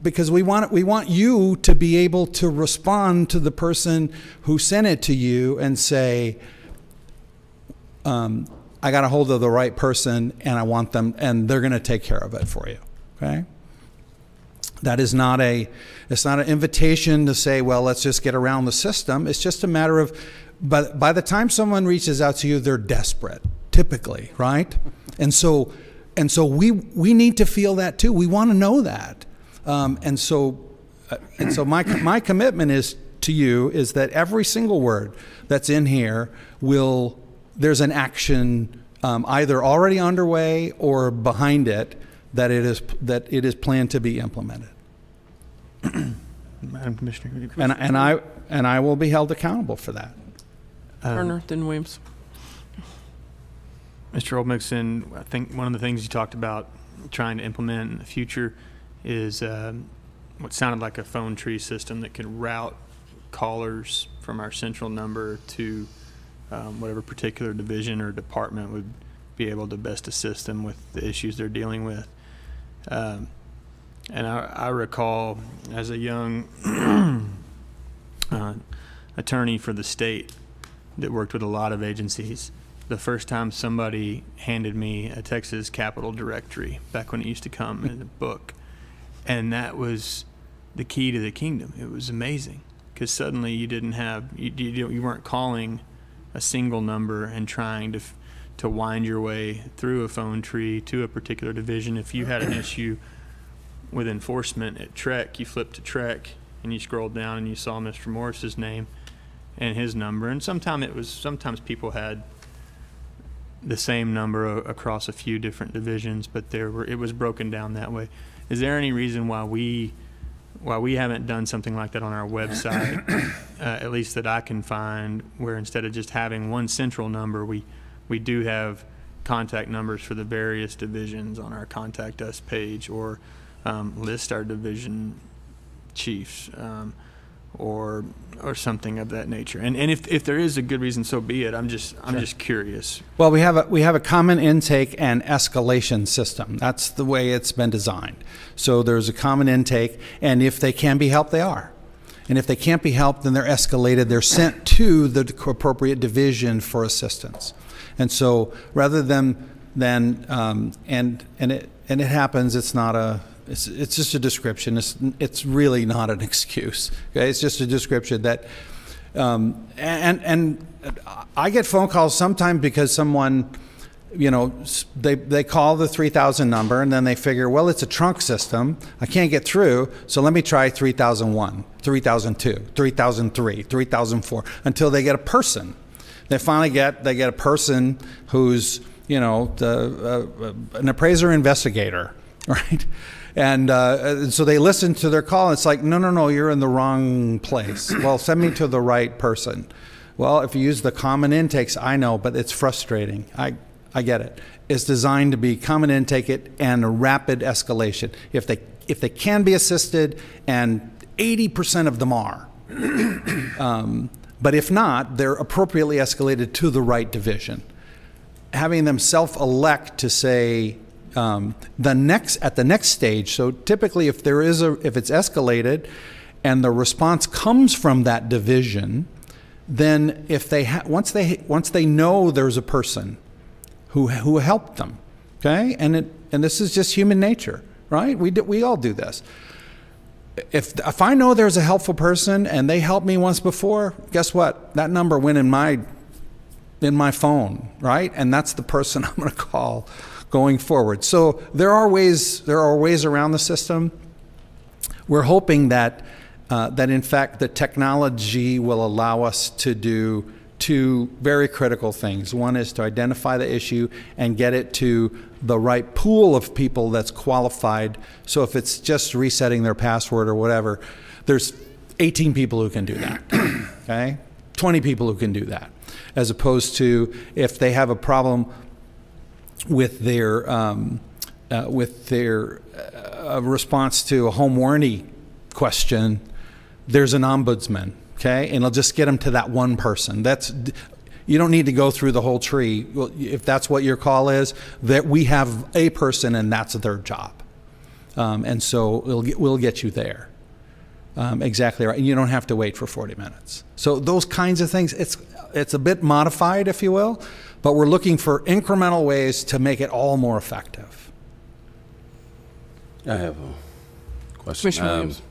because we want you to be able to respond to the person who sent it to you and say, I got a hold of the right person, and I want them, and they're going to take care of it for you. Okay. That is not it's not an invitation to say, well, let's just get around the system. It's just a matter of, by the time someone reaches out to you, they're desperate, typically, right? And so we need to feel that too. We want to know that. And so my commitment is to you is that every single word that's in here there's an action either already underway or behind it that it is planned to be implemented. Madam Commissioner. And I will be held accountable for that. Turner, then Williams. Mr. Oldmixon, I think one of the things you talked about trying to implement in the future is what sounded like a phone tree system that could route callers from our central number to whatever particular division or department would be able to best assist them with the issues they're dealing with. And I recall as a young attorney for the state that worked with a lot of agencies, the first time somebody handed me a Texas Capitol directory, back when it used to come in a book, and that was the key to the kingdom. It was amazing, because suddenly you didn't have, you weren't calling a single number and trying to wind your way through a phone tree to a particular division. If you had an issue with enforcement at TREC, you flipped to TREC and you scrolled down and you saw Mr. Morris's name and his number. And sometimes people had the same number across a few different divisions, but it was broken down that way. Is there any reason why we haven't done something like that on our website, at least that I can find, where instead of just having one central number, we do have contact numbers for the various divisions on our Contact Us page, or list our division chiefs, or something of that nature? And if there is a good reason, so be it. I'm just curious. Well, we have a common intake and escalation system. That's the way it's been designed. So there's a common intake, and if they can be helped, they are. And if they can't be helped, then they're escalated. They're sent to the appropriate division for assistance. And so rather than and it happens, it's not a, it's just a description. It's really not an excuse. Okay, it's just a description that, and I get phone calls sometimes because someone, you know, they call the 3000 number and then they figure, well, it's a trunk system. I can't get through, so let me try 3001, 3002, 3003, 3004 until they get a person. They finally get a person who's, you know, an appraiser investigator, right? And so they listen to their call, and it's like, no, you're in the wrong place. Well, send me to the right person. Well, if you use the common intakes, I know, but it's frustrating. I get it. It's designed to be common intake and a rapid escalation. If they can be assisted, and 80% of them are, but if not, they're appropriately escalated to the right division. Having them self-elect to say, at the next stage. So typically, if it's escalated, and the response comes from that division, then if once they know there's a person who helped them, okay, and this is just human nature, right? We all do this. If I know there's a helpful person and they helped me once before, guess what? That number went in my phone, right? And that's the person I'm going to call going forward. So there are ways around the system. We're hoping that in fact the technology will allow us to do two very critical things. One is to identify the issue and get it to the right pool of people that's qualified. So if it's just resetting their password or whatever, there's 18 people who can do that, okay? 20 people who can do that, as opposed to if they have a problem with their response to a home warranty question, there's an ombudsman, okay, and it'll just get them to that one person. You don't need to go through the whole tree. Well, if that's what your call is, that we have a person and that's their job, and so we'll get you there. Exactly right. You don't have to wait for 40 minutes. So those kinds of things, it's a bit modified, if you will, but we're looking for incremental ways to make it all more effective. I have a question. Commissioner Williams.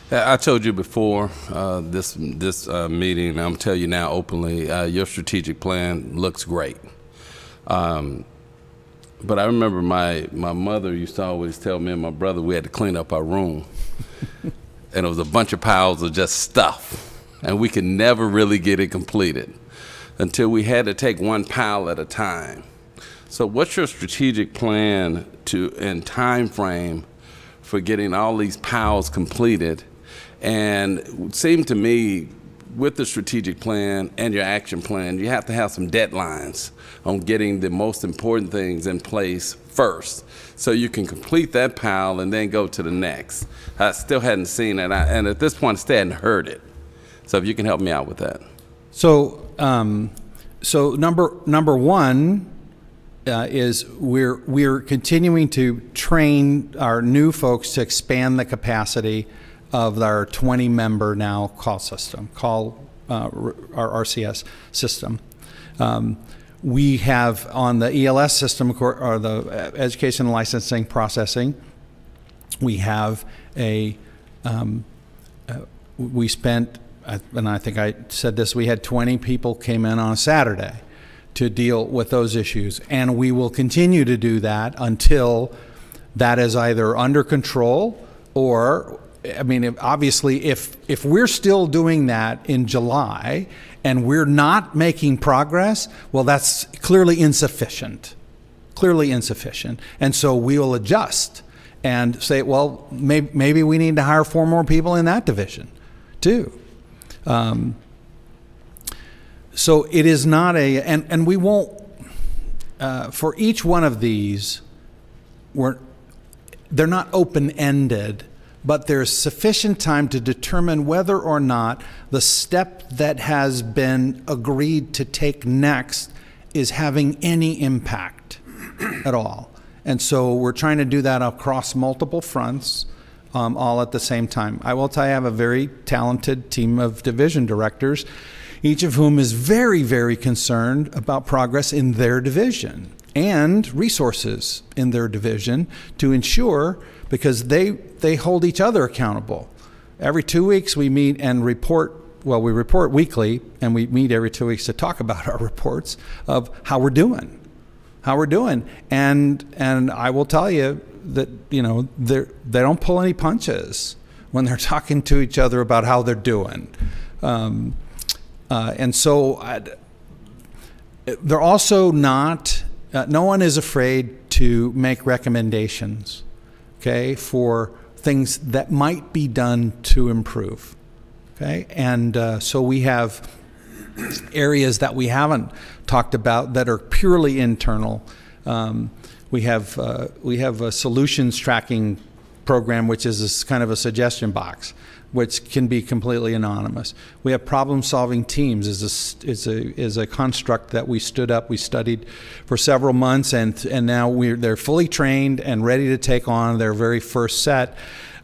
I told you before this meeting, and I'm gonna tell you now openly, your strategic plan looks great. But I remember my mother used to always tell me and my brother we had to clean up our room. And it was a bunch of piles of just stuff. And we could never really get it completed until we had to take one pile at a time. So what's your strategic plan and time frame for getting all these piles completed? And it seemed to me with the strategic plan and your action plan, you have to have some deadlines on getting the most important things in place first, so you can complete that pile and then go to the next. I still hadn't seen it, and at this point, I still hadn't heard it. So if you can help me out with that. So, so number one is we're continuing to train our new folks to expand the capacity of our 20-member now call system, our RCS system. We have on the ELS system, or the Education and Licensing Processing, we have we spent, and I think I said this, we had 20 people came in on a Saturday to deal with those issues. And we will continue to do that until that is either under control or, I mean, obviously, if we're still doing that in July and we're not making progress, well, that's clearly insufficient. Clearly insufficient. And so we will adjust and say, well, maybe we need to hire 4 more people in that division, too. So it is not and we won't, for each one of these, they're not open-ended, but there's sufficient time to determine whether or not the step that has been agreed to take next is having any impact at all. And so we're trying to do that across multiple fronts, all at the same time. I will tell you, I have a very talented team of division directors, each of whom is very, very concerned about progress in their division and resources in their division to ensure, because they hold each other accountable. Every 2 weeks we meet and report, well, we report weekly, and we meet every 2 weeks to talk about our reports of how we're doing. And I will tell you that, you know, they don't pull any punches when they're talking to each other about how they're doing. And so they're also not, no one is afraid to make recommendations, okay, for things that might be done to improve, okay? And so we have areas that we haven't talked about that are purely internal. We have a solutions tracking program, which is kind of a suggestion box, which can be completely anonymous. We have problem-solving teams is a construct that we stood up, we studied for several months, and now they're fully trained and ready to take on their very first set.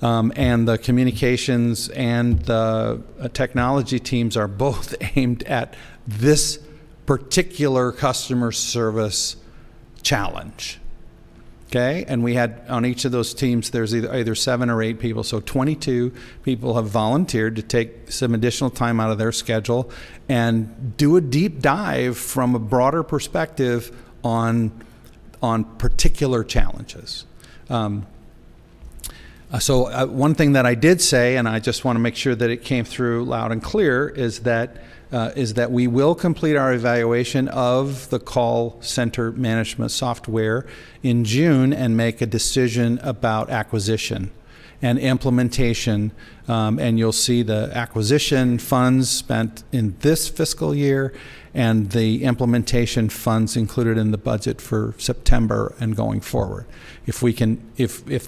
And the communications and the technology teams are both aimed at this particular customer service challenge. Okay, and we had on each of those teams, there's either 7 or 8 people, so 22 people have volunteered to take some additional time out of their schedule and do a deep dive from a broader perspective on particular challenges. So one thing that I did say, and I just want to make sure that it came through loud and clear, is that we will complete our evaluation of the call center management software in June and make a decision about acquisition and implementation. And you'll see the acquisition funds spent in this fiscal year and the implementation funds included in the budget for September and going forward. If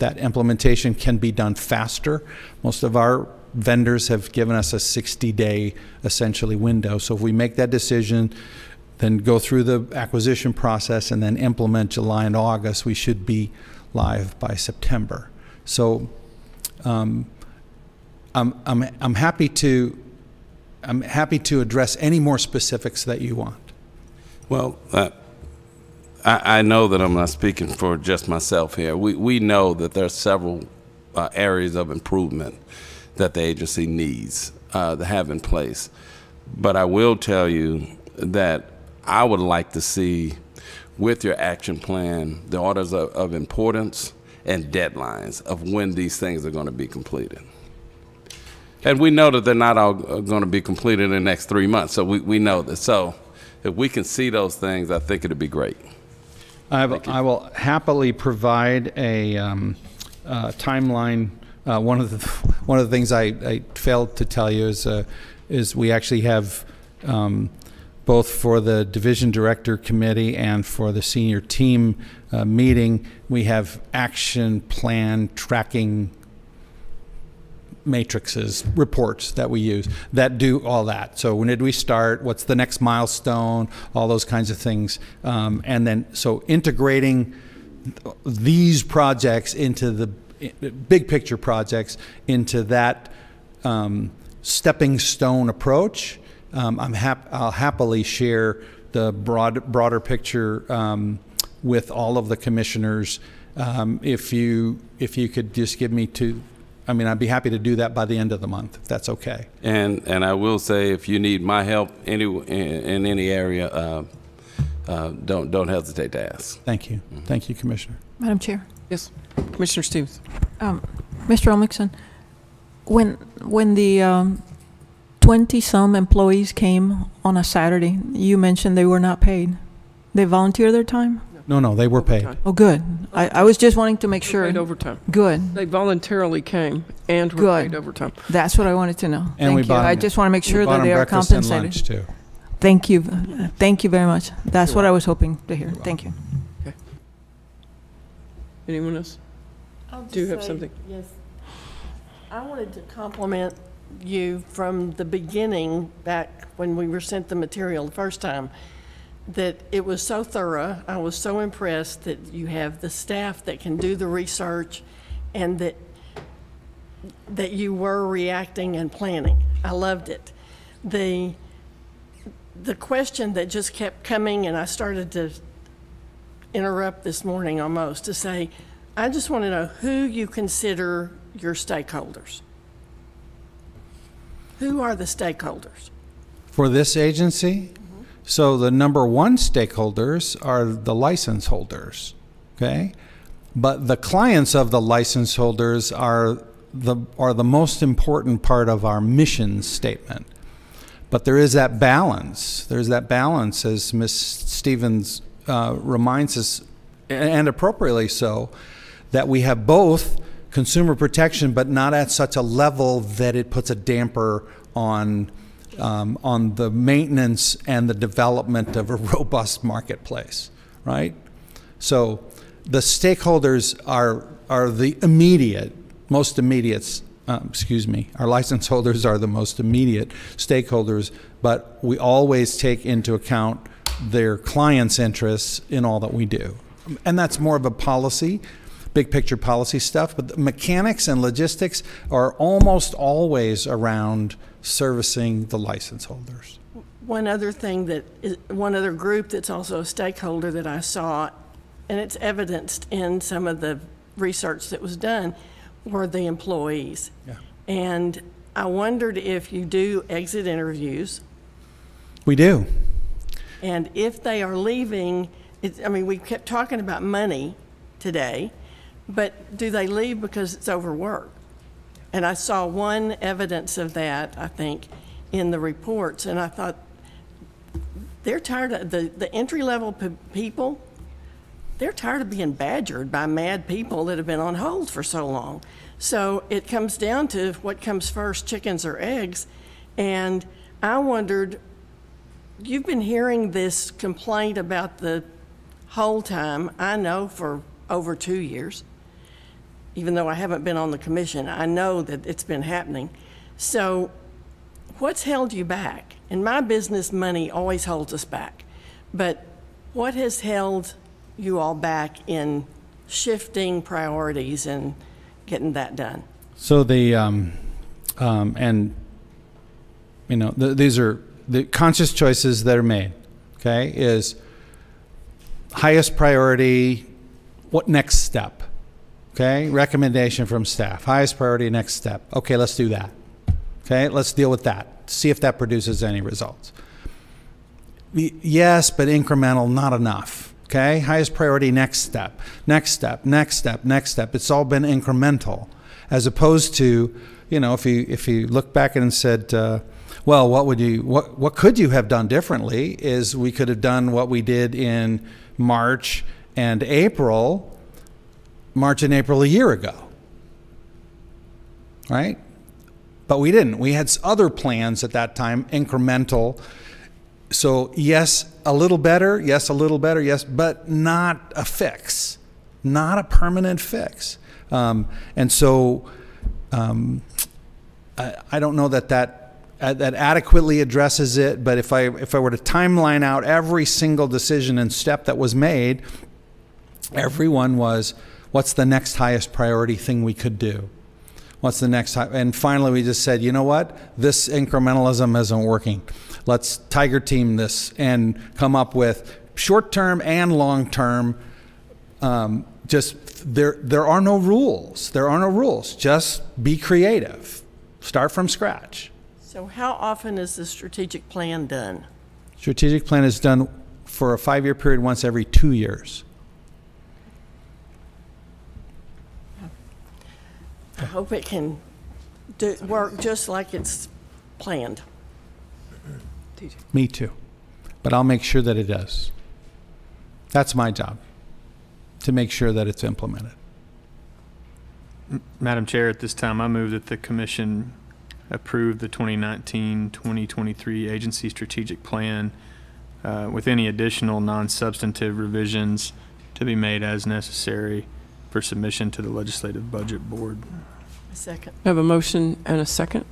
that implementation can be done faster, most of our vendors have given us a 60-day essentially window. So if we make that decision, then go through the acquisition process and then implement July and August, we should be live by September. So I'm happy to address any more specifics that you want. Well, I know that I'm not speaking for just myself here. We know that there are several areas of improvement that the agency needs to have in place. But I will tell you that I would like to see, with your action plan, the orders of importance and deadlines of when these things are going to be completed. And we know that they're not all going to be completed in the next 3 months, so we know this. So if we can see those things, I think it'd be great. I will happily provide a timeline. One of the things I failed to tell you is is we actually have both for the division director committee and for the senior team meeting, we have action plan tracking matrices, reports that we use that do all that. So when did we start? What's the next milestone? All those kinds of things. And then, so integrating these projects into the big picture projects into that stepping stone approach. I'll happily share the broader picture with all of the commissioners. If you could just give me I'd be happy to do that by the end of the month, if that's okay. And I will say, if you need my help in any area, don't hesitate to ask. Thank you. Thank you, Commissioner. Madam Chair. Yes, Commissioner Stevens. Mr. Elmixson, when the 20-some employees came on a Saturday, you mentioned they were not paid. They volunteered their time? No, they were paid. Overtime. Oh, good. I was just wanting to make sure. Paid overtime. Good. They voluntarily came and were Good. paid overtime. That's what I wanted to know. And we Thank you. bought them- I just want to make sure that they are breakfast and compensated. lunch too. Thank you. Thank you very much. That's what I was hoping to hear. Thank you. Anyone else? Do you have something? Yes. I wanted to compliment you from the beginning, back when we were sent the material the first time, that it was so thorough. I was so impressed that you have the staff that can do the research, and that you were reacting and planning. I loved it. The question that just kept coming, and I started to interrupt this morning almost to say, I just want to know who you consider your stakeholders. Who are the stakeholders? For this agency, so the number one stakeholders are the license holders, okay? But the clients of the license holders are the most important part of our mission statement. But there is that balance. There's that balance, as Ms. Stevens reminds us, and appropriately so, that we have both consumer protection, but not at such a level that it puts a damper on the maintenance and the development of a robust marketplace, right? So the stakeholders are the most immediate, our license holders are the most immediate stakeholders, but we always take into account their clients' interests in all that we do. And that's more of a policy, big picture policy stuff, but the mechanics and logistics are almost always around servicing the license holders. One other group that's also a stakeholder that I saw, and it's evidenced in some of the research that was done, were the employees. Yeah. And I wondered if you do exit interviews. We do. And if they are leaving, we kept talking about money today, but do they leave because it's overwork? And I saw one evidence of that, I think, in the reports, and I thought, they're tired of the entry-level people. They're tired of being badgered by mad people that have been on hold for so long. So it comes down to what comes first, chickens or eggs. And I wondered, you've been hearing this complaint about the hold time, I know, for over 2 years. Even though I haven't been on the commission, I know that it's been happening. So what's held you back? In my business, money always holds us back. But what has held you all back in shifting priorities and getting that done? So these are the conscious choices that are made, okay, is highest priority, what next step? Okay, recommendation from staff, highest priority, next step. Okay, let's do that. Okay, let's deal with that. See if that produces any results. Yes, but incremental, not enough. Okay, highest priority, next step, next step, next step, next step. It's all been incremental, as opposed to, if you look back and said, well, what could you have done differently? Is we could have done what we did in March and April a year ago, right? But we didn't. We had other plans at that time, incremental. So yes, a little better, yes, but not a fix, not a permanent fix. And so I don't know that adequately addresses it, but if I were to timeline out every single decision and step that was made, everyone was, what's the next highest priority thing we could do? What's the next high? And finally we just said, you know what? This incrementalism isn't working. Let's tiger team this and come up with short-term and long-term. There are no rules. There are no rules. Just be creative. Start from scratch. So how often is the strategic plan done? Strategic plan is done for a 5-year period once every 2 years. I hope it can work just like it's planned. Me too. But I'll make sure that it does. That's my job, to make sure that it's implemented. Madam Chair, at this time, I move that the Commission approve the 2019-2023 Agency Strategic Plan with any additional non-substantive revisions to be made as necessary for submission to the Legislative Budget Board. A second. I have a motion and a second.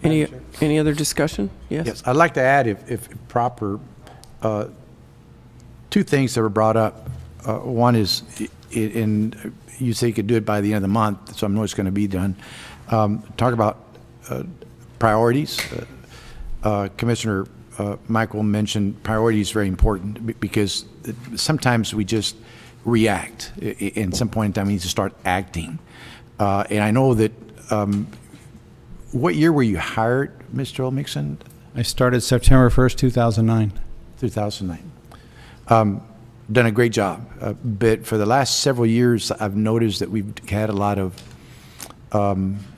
Any other discussion? Yes. Yes, I'd like to add, if proper, two things that were brought up. One is, you say you could do it by the end of the month, so I know it's going to be done. Talk about priorities. Commissioner Michael mentioned priorities very important because sometimes we just react. In some point in time, we need to start acting. And I know that, what year were you hired, Mr. Olmixon? I started September 1st, 2009. 2009. Done a great job. But for the last several years, I've noticed that we've had a lot of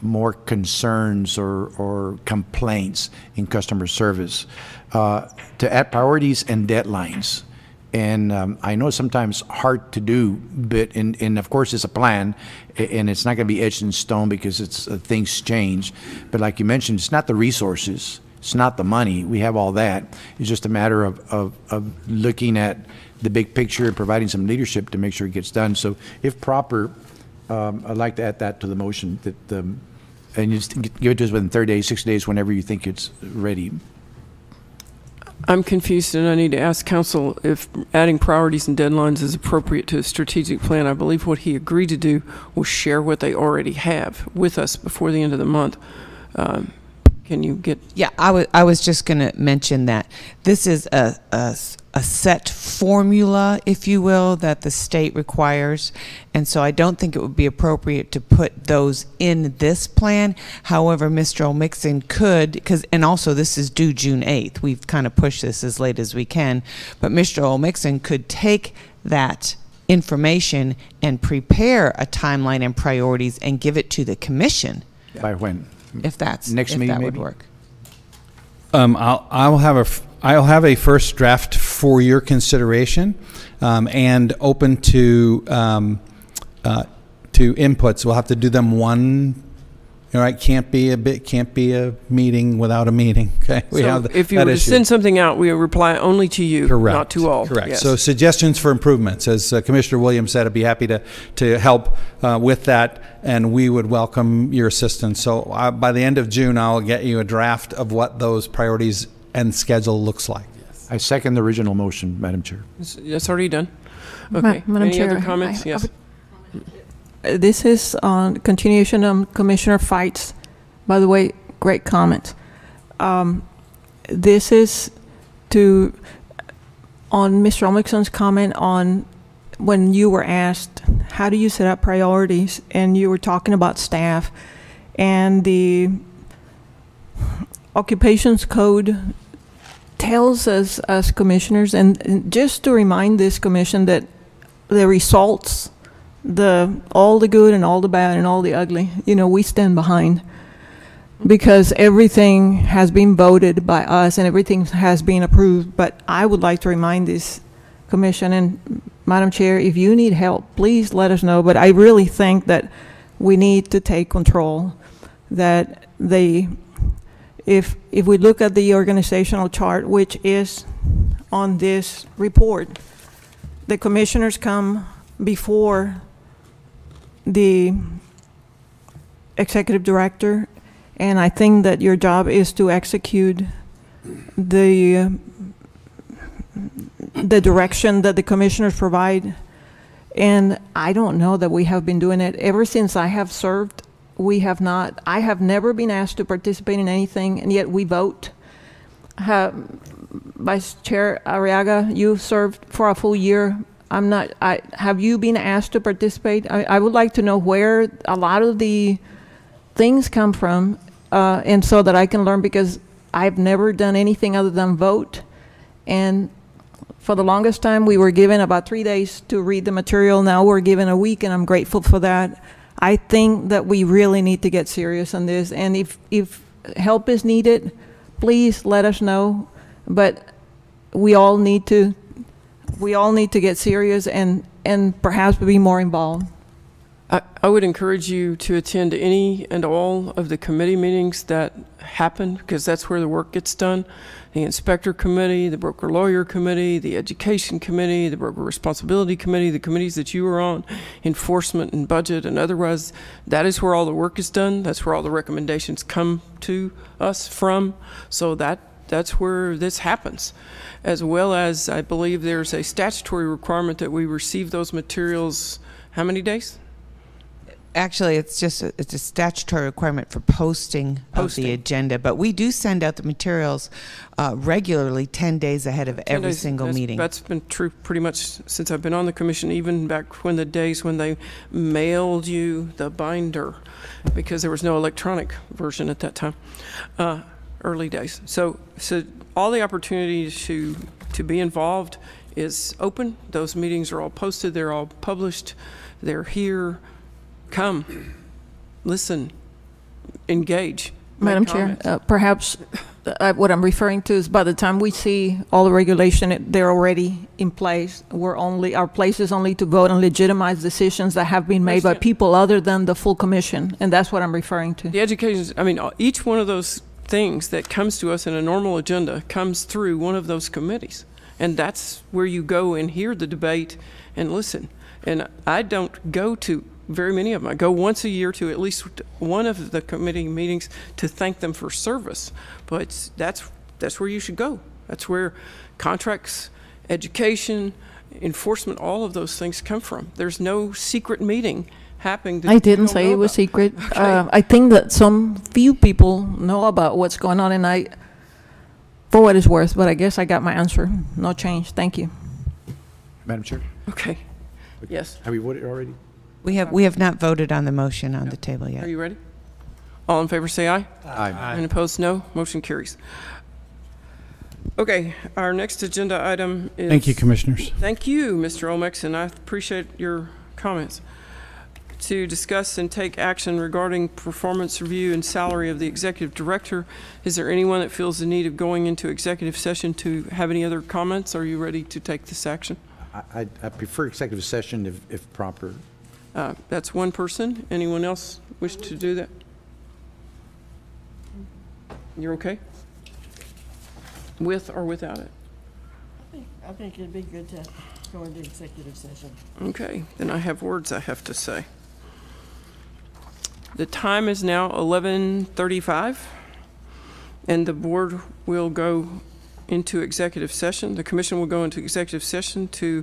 more concerns or complaints in customer service to add priorities and deadlines. And I know sometimes hard to do, but and of course it's a plan, and it's not going to be etched in stone because it's things change. But like you mentioned, it's not the resources, it's not the money. We have all that. It's just a matter of looking at the big picture and providing some leadership to make sure it gets done. So if proper, I'd like to add that to the motion, that and you just give it to us within 30 days, 60 days, whenever you think it's ready. I'm confused, and I need to ask council if adding priorities and deadlines is appropriate to a strategic plan. I believe what he agreed to do was share what they already have with us before the end of the month. Can you get? Yeah, I was just going to mention that this is a set formula, if you will, that the state requires, and so I don't think it would be appropriate to put those in this plan. However, Mr. Olmixon could, and also this is due June 8th. We've kind of pushed this as late as we can, but Mr. Olmixon could take that information and prepare a timeline and priorities and give it to the commission. By when? If that's next meeting, that would maybe? work. I'll have a first draft for your consideration, and open to inputs. We'll have to do them one. All right, can't be a meeting without a meeting. Okay, if you were to send something out, we will reply only to you, correct, not to all. Correct. Yes. So suggestions for improvements, as Commissioner Williams said, I'd be happy to help with that, and we would welcome your assistance. So by the end of June, I'll get you a draft of what those priorities and schedule looks like. I second the original motion, Madam Chair. That's already done. Okay. Madam Any Chair, other comments? Yes. This is on continuation on Commissioner Fights. By the way, great comment. This is on Mr. Olmixon's comment on when you were asked, how do you set up priorities? And you were talking about staff, and the occupations code tells us as commissioners, and just to remind this commission that the results, all the good and all the bad and all the ugly, we stand behind, because everything has been voted by us and everything has been approved. But I would like to remind this commission, and Madam Chair, if you need help, please let us know. But I really think that we need to take control that if we look at the organizational chart, which is on this report, the commissioners come before the executive director, and I think that your job is to execute the direction that the commissioners provide. And I don't know that we have been doing it. Ever since I have served, we have not. I have never been asked to participate in anything, and yet we vote. Vice Chair Arriaga, you served for a full year. Have you been asked to participate? I would like to know where a lot of the things come from, and so that I can learn, because I've never done anything other than vote. And for the longest time, we were given about 3 days to read the material. Now we're given a week, and I'm grateful for that. I think that we really need to get serious on this. And if help is needed, please let us know. But we all need to get serious and perhaps be more involved. I would encourage you to attend any and all of the committee meetings that happen, because that's where the work gets done. The inspector committee, the broker lawyer committee, the education committee, the broker responsibility committee, the committees that you are on, enforcement and budget and otherwise. That is where all the work is done. That's where all the recommendations come to us from. So that's where this happens. As well as, I believe there's a statutory requirement that we receive those materials, how many days? Actually, it's a statutory requirement for posting of the agenda, but we do send out the materials regularly 10 days ahead of every single meeting. That's been true pretty much since I've been on the commission, even back when the days when they mailed you the binder, because there was no electronic version at that time, early days. So all the opportunities to be involved is open. Those meetings are all posted. They're all published. They're here. Come, listen, engage. Madam Chair, perhaps what I'm referring to is by the time we see all the regulation, they're already in place. Our place is only to vote on legitimized decisions that have been made by people other than the full commission, and that's what I'm referring to. The education, each one of those things that comes to us in a normal agenda comes through one of those committees, and that's where you go and hear the debate and listen. And I don't go to very many of them. I go once a year to at least one of the committee meetings to thank them for service. But that's where you should go. That's where contracts, education, enforcement, all of those things come from. There's no secret meeting happening. I didn't say it was secret. Okay. I think that some few people know about what's going on, and for what it's worth, but I guess I got my answer. No change. Thank you. Madam Chair? Okay. Yes. Have we voted already? We have not voted on the motion on the table yet. Are you ready? All in favor say aye. Aye. And opposed, no. Motion carries. Okay, our next agenda item is... Thank you, Commissioners. Thank you, Mr. Olmex, and I appreciate your comments. To discuss and take action regarding performance review and salary of the executive director. Is there anyone that feels the need of going into executive session to have any other comments? Are you ready to take this action? I prefer executive session if proper. That's one person. Anyone else wish to do that? You're okay? With or without it? I think it'd be good to go into executive session. Okay, then I have words I have to say. The time is now 11:35, and the board will go into executive session. The commission will go into executive session to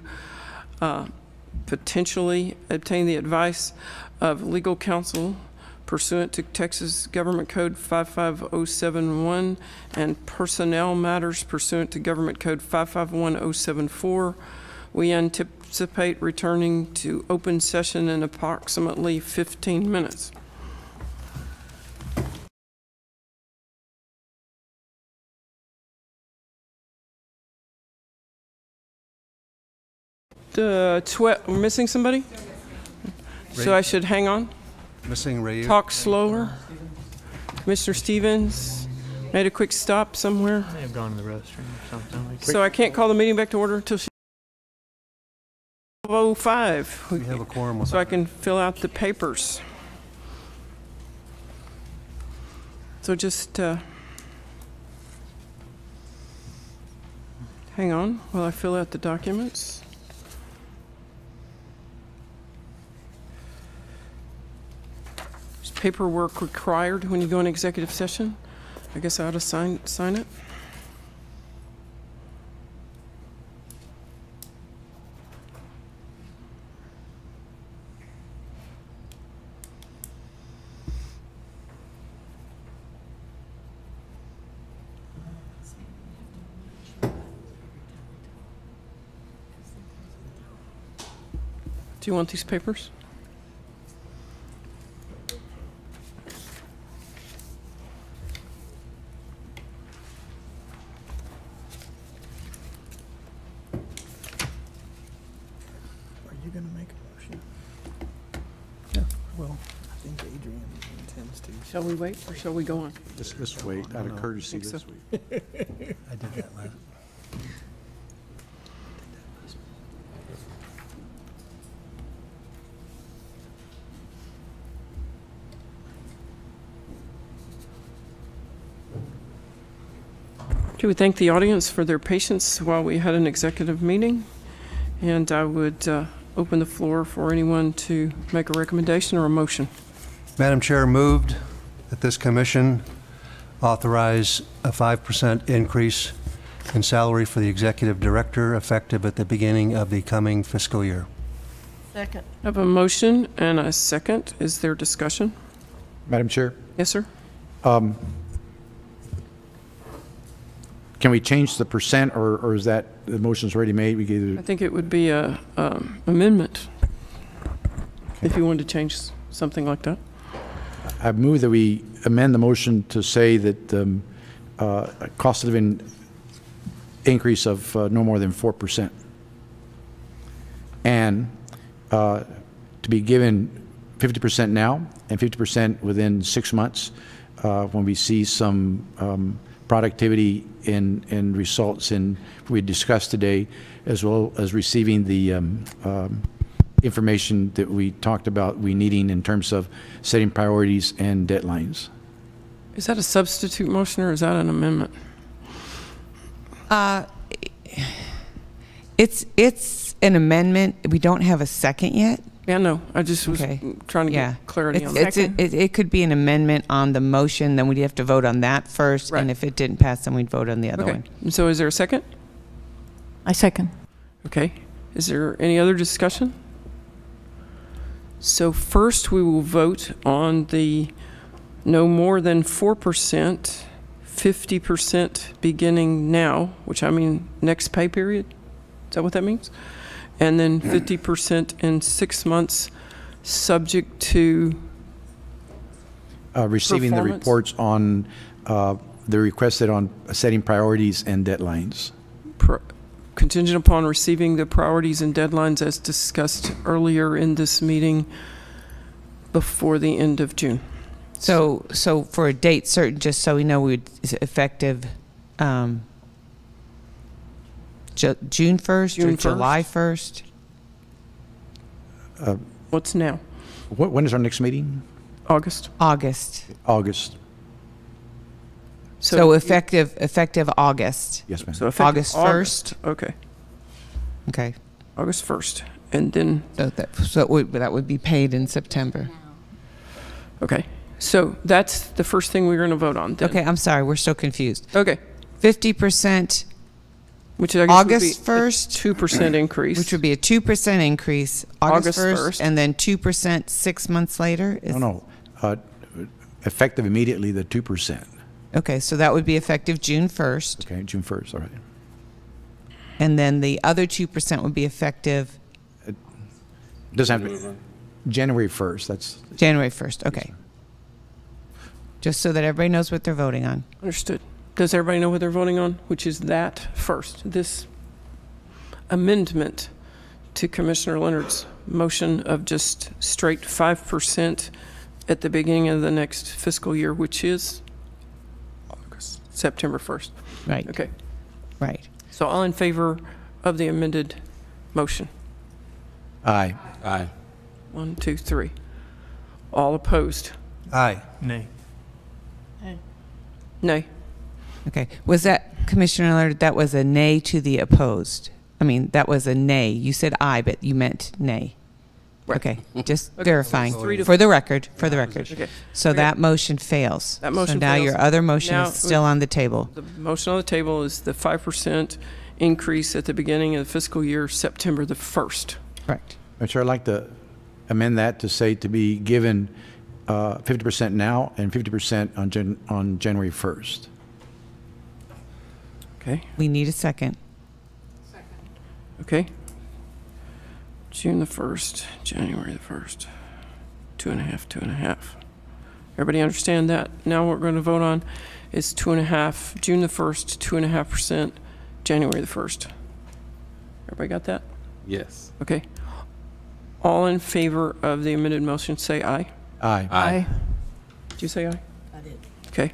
potentially obtain the advice of legal counsel pursuant to Texas Government Code 55071 and personnel matters pursuant to Government Code 551074. We anticipate returning to open session in approximately 15 minutes. We're missing somebody? So I should hang on? Missing Ray. Talk slower? Mr. Stevens made a quick stop somewhere? May have gone to the restroom or something. So I can't call the meeting back to order until 12:05. We have a quorum. So I can fill out the papers. So just hang on while I fill out the documents. There's paperwork required when you go in executive session. I guess I ought to sign it. Do you want these papers? Are you going to make a motion? Yeah. Well, I think Adrian intends to. Shall we wait or shall we go on? Let's wait, out of courtesy Think so. this week. I did that last. Okay, we thank the audience for their patience while we had an executive meeting. And I would open the floor for anyone to make a recommendation or a motion. Madam Chair, moved that this commission authorize a 5% increase in salary for the executive director effective at the beginning of the coming fiscal year. Second. I have a motion and a second. Is there discussion? Madam Chair, Yes, sir? can we change the percent, or is that, the motion's already made? We I can think it would be a amendment if you wanted to change something like that. I move that we amend the motion to say that a cost of living increase of no more than 4%. And to be given 50% now and 50% within 6 months when we see some productivity and results in we discussed today, as well as receiving the information that we talked about we needing in terms of setting priorities and deadlines. Is that a substitute motion or is that an amendment? It's an amendment. We don't have a second yet. Yeah, no, I just was Okay. trying to Yeah. get clarity on It's, that. it could be an amendment on the motion, then we'd have to vote on that first, Right. and if it didn't pass, then we'd vote on the other Okay, one. and so is there a second? I second. Okay, is there any other discussion? So first, we will vote on the no more than 4%, 50% beginning now, which I mean next pay period? Is that what that means? And then 50% in 6 months, subject to Receiving the Performance? reports on the requested on setting priorities and deadlines. contingent upon receiving the priorities and deadlines as discussed earlier in this meeting before the end of June. So for a date certain, just so we know, is it effective June 1st or June 1st? July 1st? What's now? When is our next meeting? August? August. August. So effective August. Yes, ma'am. So effective August 1st? Okay, Okay. August 1st. And then, So that would be paid in September. okay, so that's the first thing we're going to vote on then. Okay, I'm sorry, we're so confused. Okay, 50%, which I guess August would be 1st, a 2% increase. which would be a 2% increase, August August 1st, 1st. and then 2% 6 months later? No. Effective immediately, the 2%. Okay, so that would be effective June 1st, Okay, June 1st, all right. and then the other 2% would be effective Doesn't have to be January 1st, that's, January 1st. Okay. Just so that everybody knows what they're voting on. Understood. Does everybody know what they're voting on? Which is that first, this amendment to Commissioner Leonard's motion of just straight 5% at the beginning of the next fiscal year, which is September 1st. Right. Okay. Right. So all in favor of the amended motion? aye. Aye. 1, 2, 3. All opposed? Aye. Nay. Nay. Okay. Was that, Commissioner Leonard, that was a nay to the opposed? I mean, that was a nay. You said aye, but you meant nay. Right. Okay, just Okay. verifying, So it's 3 to for the record, for the record. Okay. So Okay. that motion fails. That motion So now fails. your other motion Now, is still on the table. The motion on the table is the 5% increase at the beginning of the fiscal year, September the 1st. Correct. Madam Chair, I'd like to amend that to say to be given 50% now and 50% on January 1st. Okay, We need a second. okay. June the 1st, January the 1st, 2.5, 2.5. Everybody understand that? Now what we're going to vote on is 2.5, June the 1st, 2.5%, January the 1st. Everybody got that? Yes. Okay. All in favor of the amended motion, say aye. Aye. Aye. Did you say aye? I did. Okay.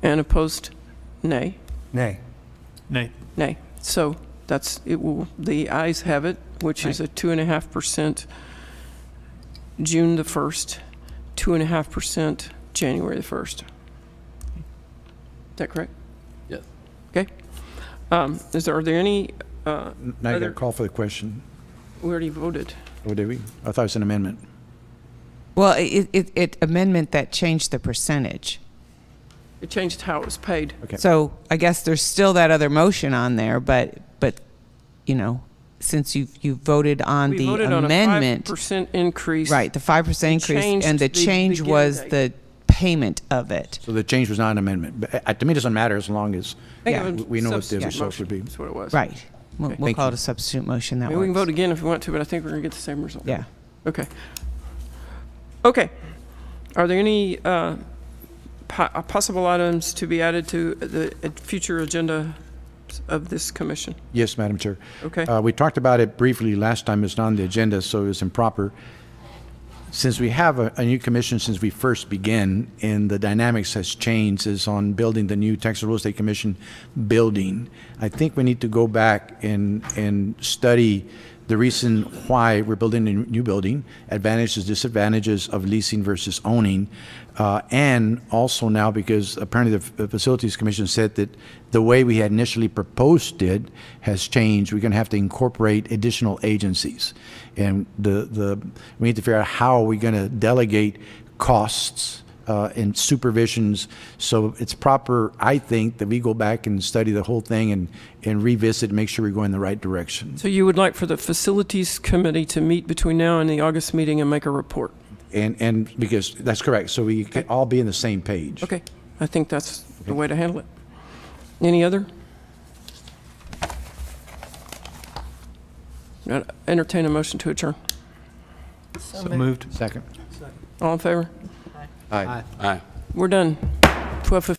And opposed, nay? Nay. Nay. Nay. So that's, it will, the ayes have it, which is a 2.5% June the 1st, 2.5% January the 1st. Is that correct? Yes. Okay. Are there any, Now you got Other- to call for the question. we already voted. Or did we? I thought it was an amendment. Well, it amendment that changed the percentage. It changed how it was paid. Okay. So I guess there's still that other motion on there, but you know, since you voted on We the voted on a amendment, 5% increase. right, the 5% increase, changed and the the change beginning was date. the payment of it. So the change was not an amendment. But to me, it doesn't matter as long as Think Yeah. of it we know what the substitute results would be. motion. That's what it was. Right. We'll, Okay. we'll Thank call you. it a substitute motion. I That mean, we can works. vote again if we want to, but I think we're going to get the same result. Yeah. Okay. Okay. Are there any possible items to be added to the future agenda of this commission? Yes, Madam Chair. Okay. We talked about it briefly last time. It's not on the agenda, so it was improper. Since we have a new commission since we first began, and the dynamics has changed, is on building the new Texas Real Estate Commission building. I think we need to go back and study the reason why we're building a new building, advantages, disadvantages of leasing versus owning, and also now because apparently the Facilities Commission said that the way we had initially proposed it has changed. We're going to have to incorporate additional agencies, and we need to figure out how we're going to delegate costs and supervisions. So it's proper, I think, that we go back and study the whole thing and revisit and make sure we're going in the right direction. So you would like for the Facilities Committee to meet between now and the August meeting and make a report? And because that's correct, so we can all be on the same page. Okay. I think that's the way to handle it. Any other? Entertain a motion to adjourn. So moved. Second. All in favor? Aye. Aye. We're done. 12:15.